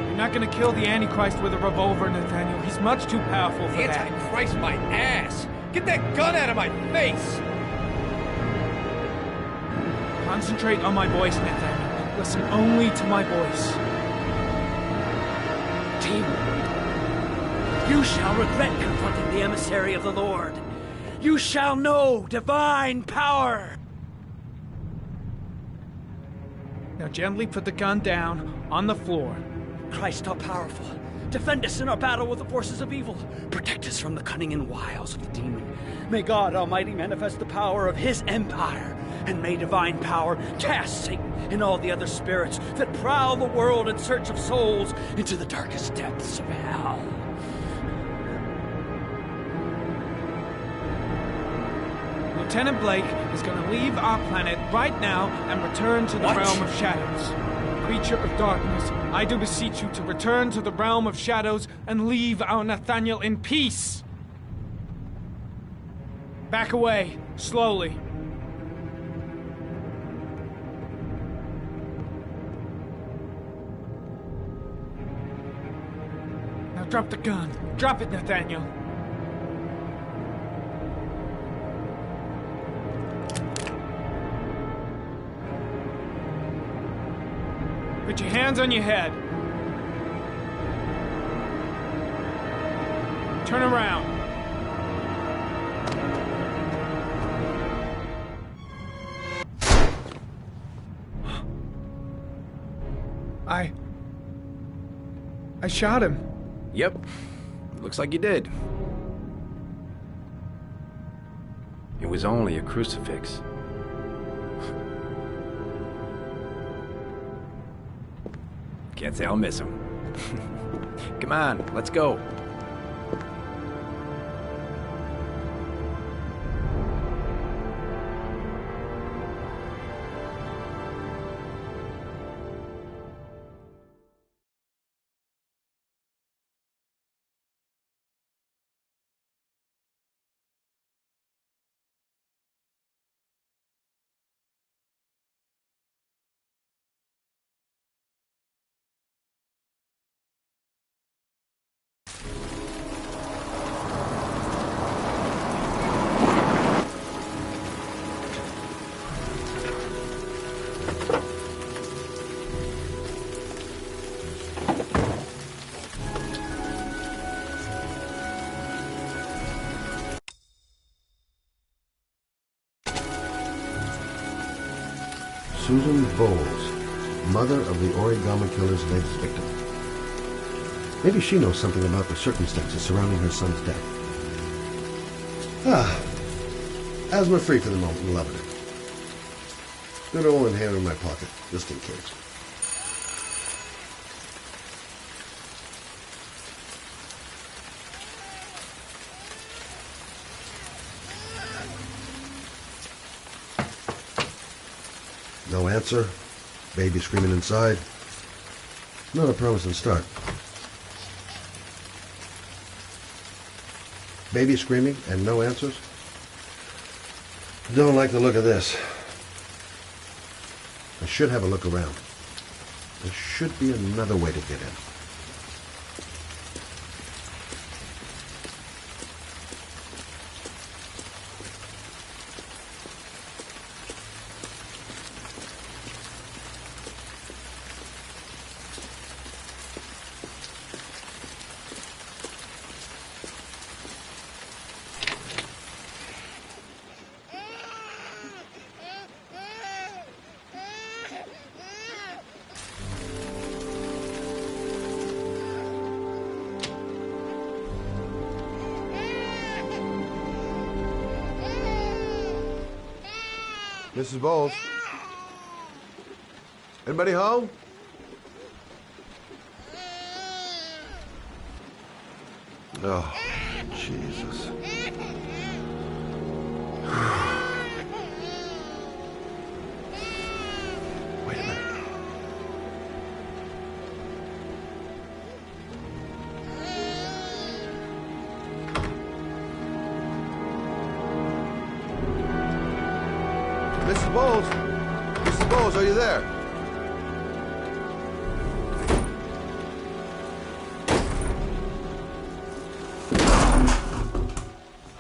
You're not gonna kill the Antichrist with a revolver, Nathaniel. He's much too powerful for that.
Antichrist, my ass! Get that gun out of my face!
Concentrate on my voice, Nathaniel. Listen only to my voice.
You shall regret confronting the emissary of the Lord. You shall know divine power.
Now gently put the gun down on the floor.
Christ all powerful, defend us in our battle with the forces of evil. Protect us from the cunning and wiles of the demon. May God Almighty manifest the power of his empire, and may divine power cast Satan and all the other spirits that prowl the world in search of souls into the darkest depths of hell.
Lieutenant Blake is going to leave our planet right now and return to the realm of shadows. Creature of darkness, I do beseech you to return to the realm of shadows and leave our Nathaniel in peace. Back away, slowly. Now drop the gun. Drop it, Nathaniel. Put your hands on your head. Turn around. I shot him.
Yep. Looks like you did. It was only a crucifix. Can't say I'll miss him. Come on, let's go.
Susan Bowles, mother of the origami killer's latest victim. Maybe she knows something about the circumstances surrounding her son's death. Asthma-free for the moment, beloved. Good old inhaler in my pocket, just in case. No answer. Baby screaming inside. Not a promising start. Baby screaming and no answers? Don't like the look of this. I should have a look around. There should be another way to get in. Mrs. Bowles? Anybody home? Oh, Jesus. Wait a minute. Mrs. Bowles? Mrs. Bowles, are you there?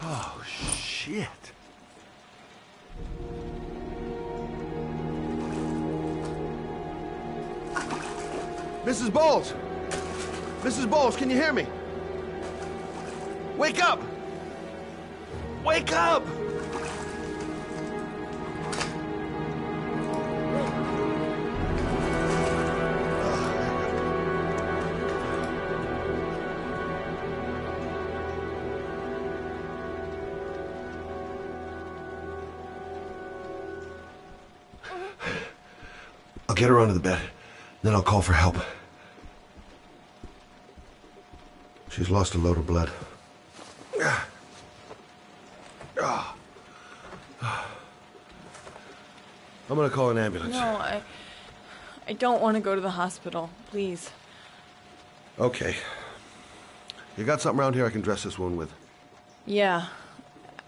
Oh, shit. Mrs. Bowles! Mrs. Bowles, can you hear me? Wake up! Wake up! I'll get her onto the bed, then I'll call for help. She's lost a load of blood. I'm gonna call an ambulance.
No, I don't want to go to the hospital, please.
Okay. You got something around here I can dress this wound with?
Yeah,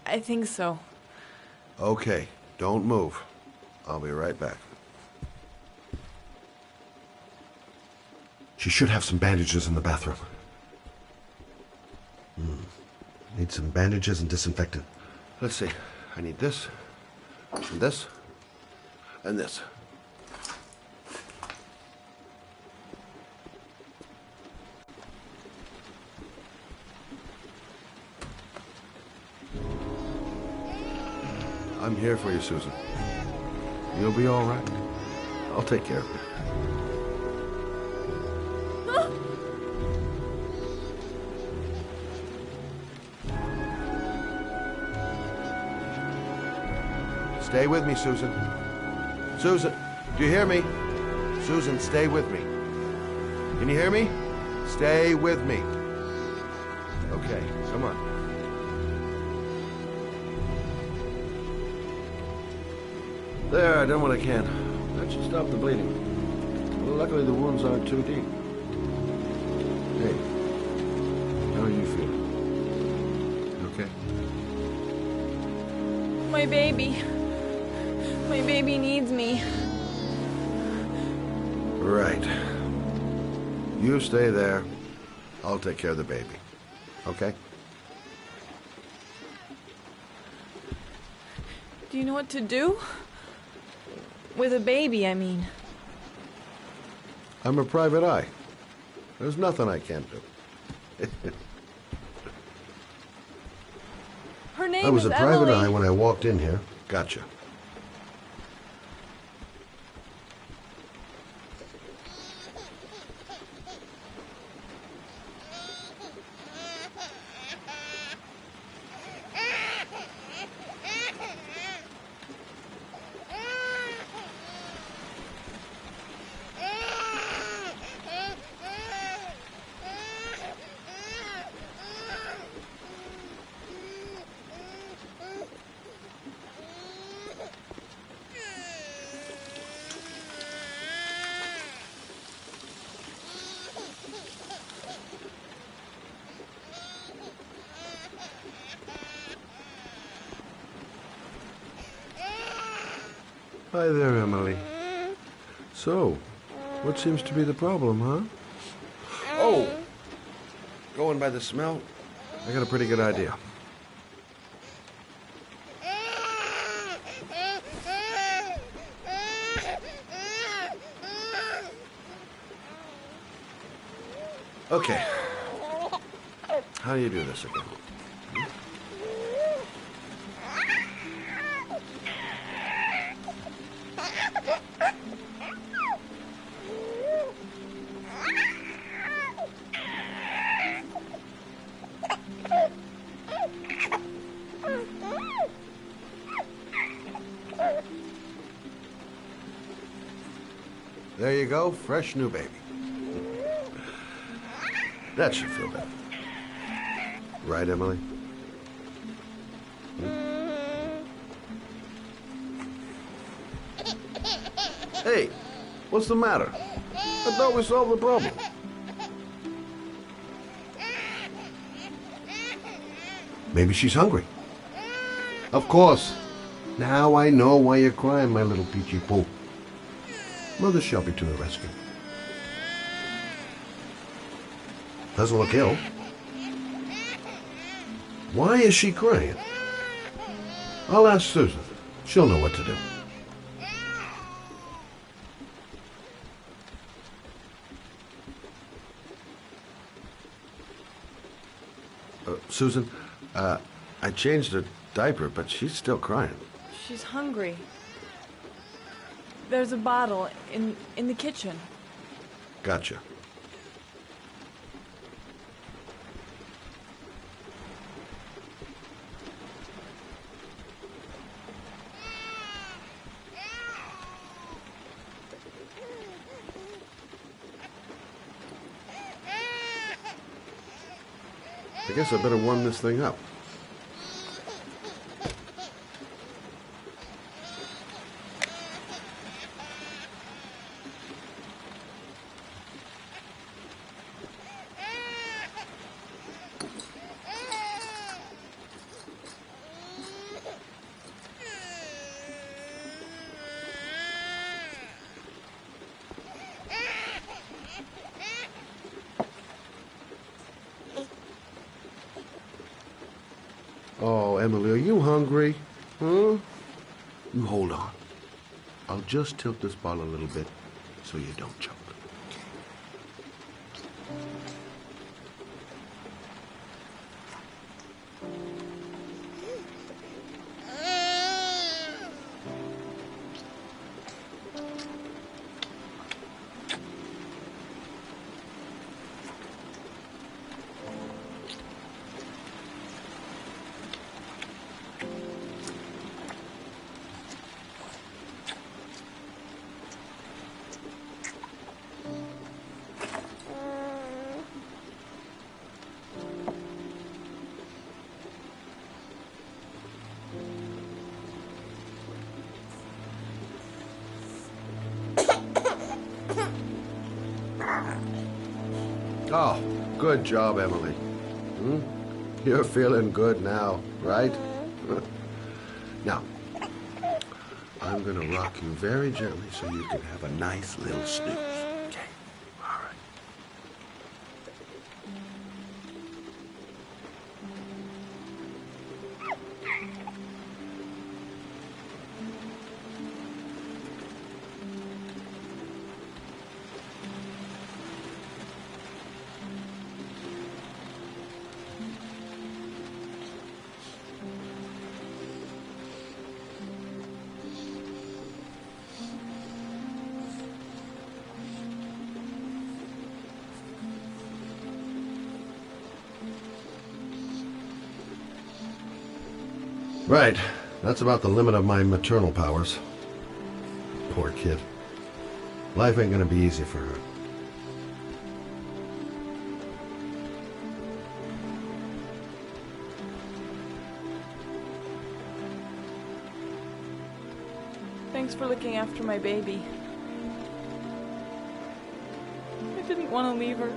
I think so.
Okay, don't move. I'll be right back. She should have some bandages in the bathroom. Need some bandages and disinfectant. Let's see. I need this, and this, and this. I'm here for you, Susan. You'll be all right. I'll take care of you. Stay with me, Susan. Susan, do you hear me? Susan, stay with me. Can you hear me? Stay with me. Okay, come on. There, I done what I can. That should stop the bleeding. Well, luckily the wounds aren't too deep. Hey, how are you feeling? You okay?
My baby. My baby needs me.
Right. You stay there. I'll take care of the baby. Okay?
Do you know what to do? With a baby, I mean.
I'm a private eye. There's nothing I can't do.
Her name is
I was a private
Emily.
eye when I walked in here. Gotcha. Hi there, Emily. So, what seems to be the problem, huh? Oh! Going by the smell, I got a pretty good idea. Okay. How do you do this again? There you go, fresh new baby. That should feel better. Right, Emily? Hey, what's the matter? I thought we solved the problem. Maybe she's hungry. Of course. Now I know why you're crying, my little peachy poo. Mother shall be to the rescue. Doesn't look ill. Why is she crying? I'll ask Susan. She'll know what to do. Susan, I changed her diaper, but she's still crying.
She's hungry. There's a bottle in the kitchen.
Gotcha. I guess I better warm this thing up. Oh, Emily, are you hungry? Huh? You hold on. I'll just tilt this bottle a little bit so you don't choke. Oh, good job, Emily. You're feeling good now, right? Now, I'm gonna rock you very gently so you can have a nice little snooze. Okay, all right. Right. That's about the limit of my maternal powers. Poor kid. Life ain't gonna be easy for her.
Thanks for looking after my baby. I didn't want to leave her.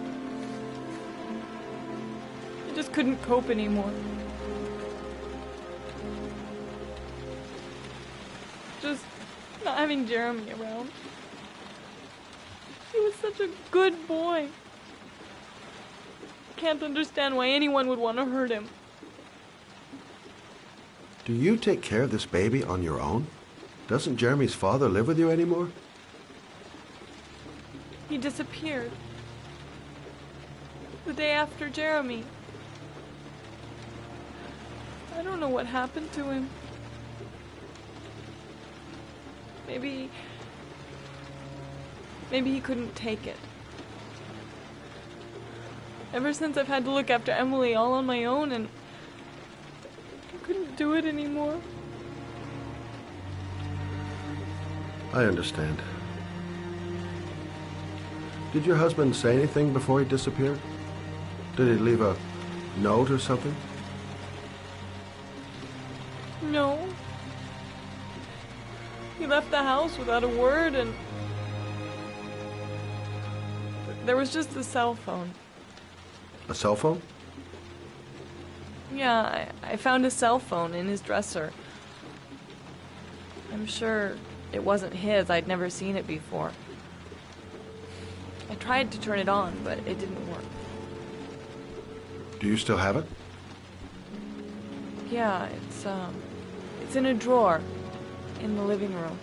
I just couldn't cope anymore. Just not having Jeremy around. He was such a good boy. Can't understand why anyone would want to hurt him.
Do you take care of this baby on your own? Doesn't Jeremy's father live with you anymore?
He disappeared. The day after Jeremy. I don't know what happened to him. Maybe he couldn't take it. Ever since I've had to look after Emily all on my own, and I couldn't do it anymore.
I understand. Did your husband say anything before he disappeared? Did he leave a note or something?
No. He left the house without a word, and there was just the cell phone.
A cell phone?
Yeah, I found a cell phone in his dresser. I'm sure it wasn't his. I'd never seen it before. I tried to turn it on, but it didn't work.
Do you still have it?
Yeah, it's in a drawer in the living room.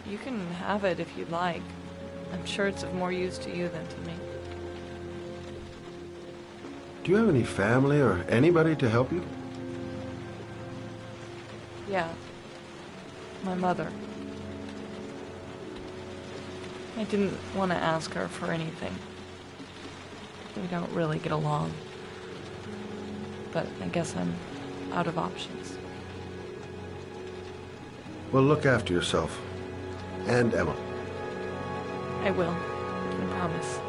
You can have it if you'd like. I'm sure it's of more use to you than to me.
Do you have any family or anybody to help you?
Yeah. My mother. I didn't want to ask her for anything. We don't really get along. But I guess I'm out of options.
Well, look after yourself. And Emma.
I will. I promise.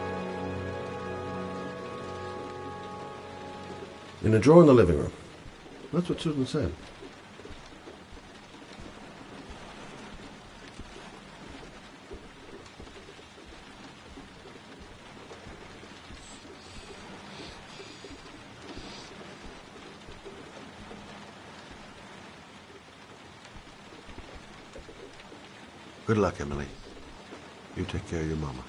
In a drawer in the living room. That's what Susan said. Good luck, Emily. You take care of your mama.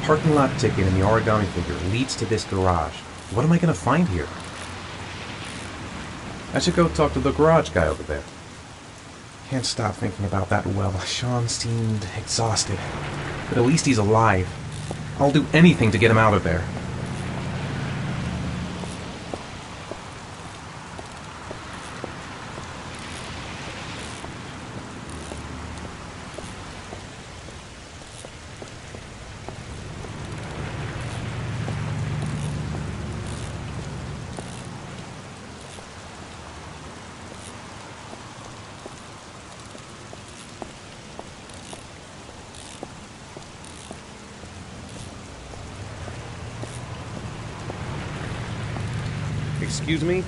parking lot ticket and the origami figure leads to this garage. What am I going to find here? I should go talk to the garage guy over there. Can't stop thinking about that well. Sean seemed exhausted. But at least he's alive. I'll do anything to get him out of there.
Excuse me?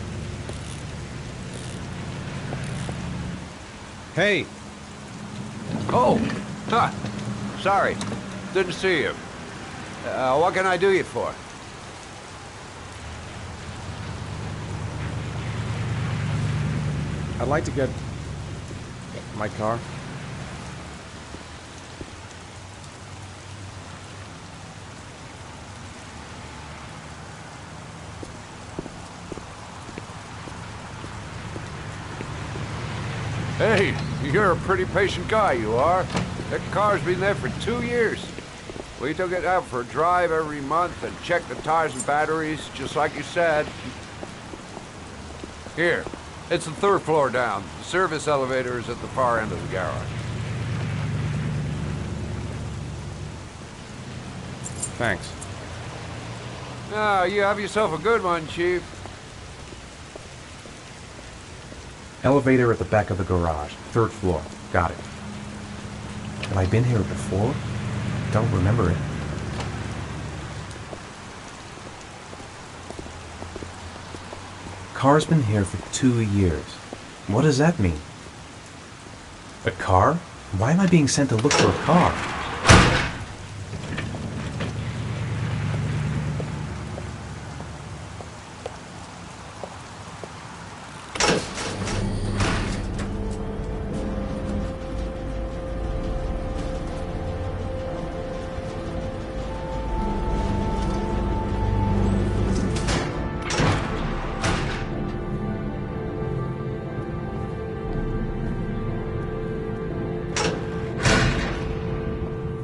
Hey!
Oh! Huh. Sorry. Didn't see you. What can I do you for?
I'd like to get my car.
Hey, you're a pretty patient guy, you are. That car's been there for 2 years. We took it out for a drive every month and checked the tires and batteries, just like you said. Here, it's the 3rd floor down. The service elevator is at the far end of the garage.
Thanks.
Ah, you have yourself a good one, Chief.
Elevator at the back of the garage. 3rd floor. Got it. Have I been here before? Don't remember it. Car's been here for 2 years. What does that mean? A car? Why am I being sent to look for a car?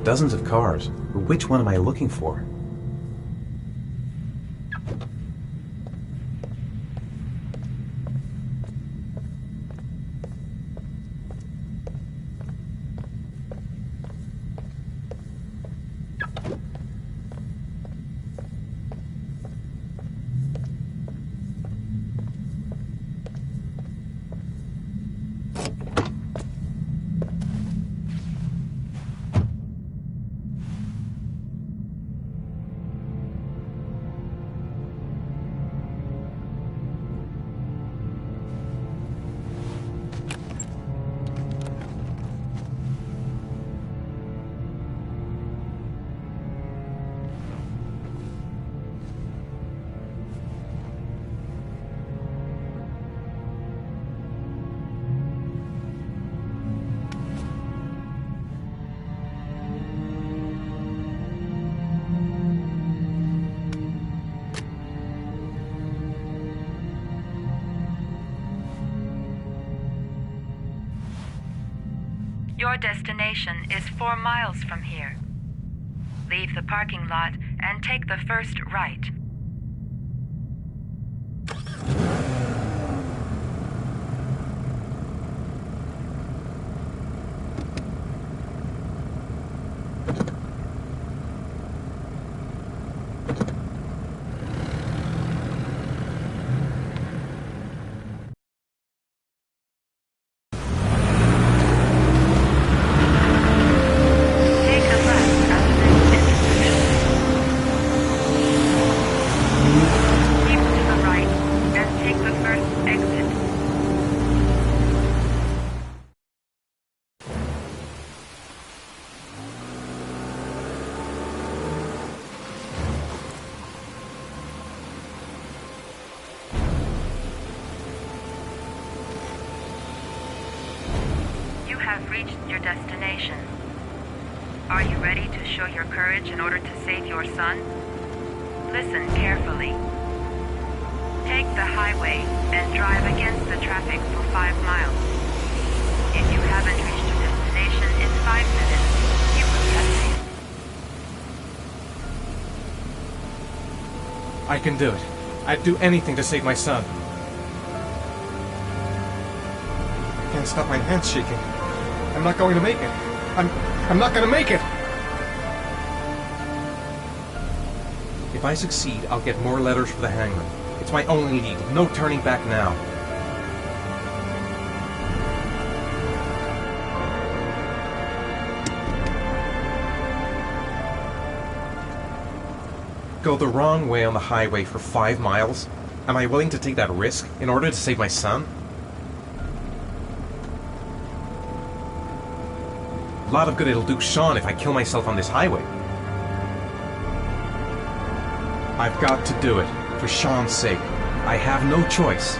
Dozens of cars. Which one am I looking for?
Your destination is 4 miles from here. Leave the parking lot and take the first right. You have reached your destination. Are you ready to show your courage in order to save your son? Listen carefully. Take the highway and drive against the traffic for 5 miles. If you haven't reached your destination in 5 minutes, you will have failed.
I can do it. I'd do anything to save my son. I can't stop my hands shaking. I'm not going to make it. I'm not going to make it! If I succeed, I'll get more letters for the hangman. It's my only lead. No turning back now. Go the wrong way on the highway for 5 miles? Am I willing to take that risk in order to save my son? A lot of good it'll do Sean if I kill myself on this highway. I've got to do it, for Sean's sake. I have no choice.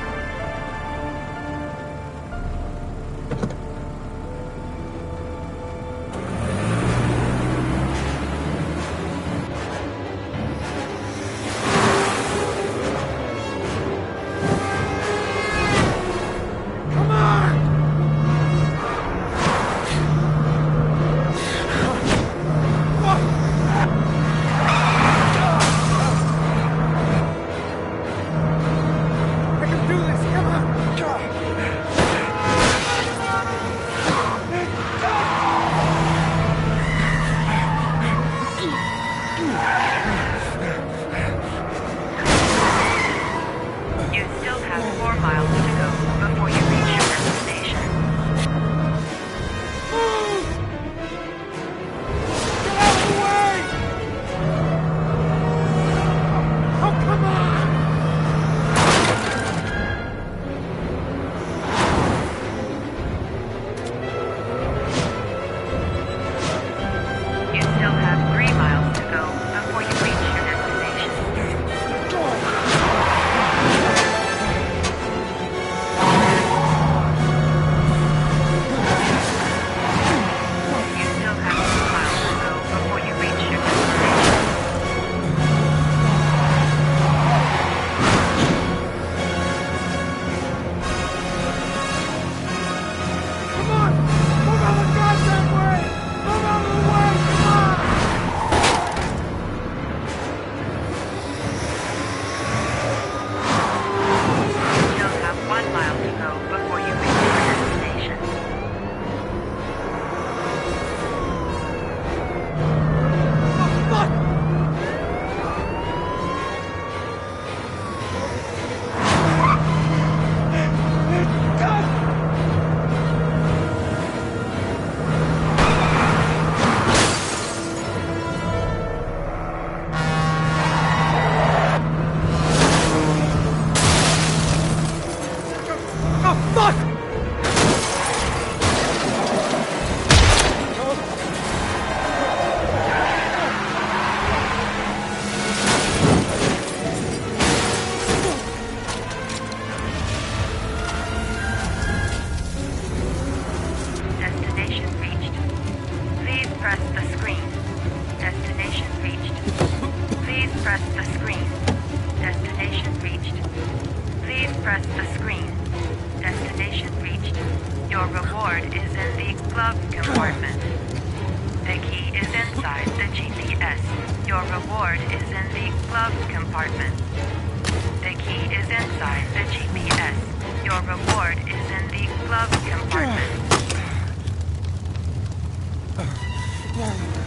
Yeah.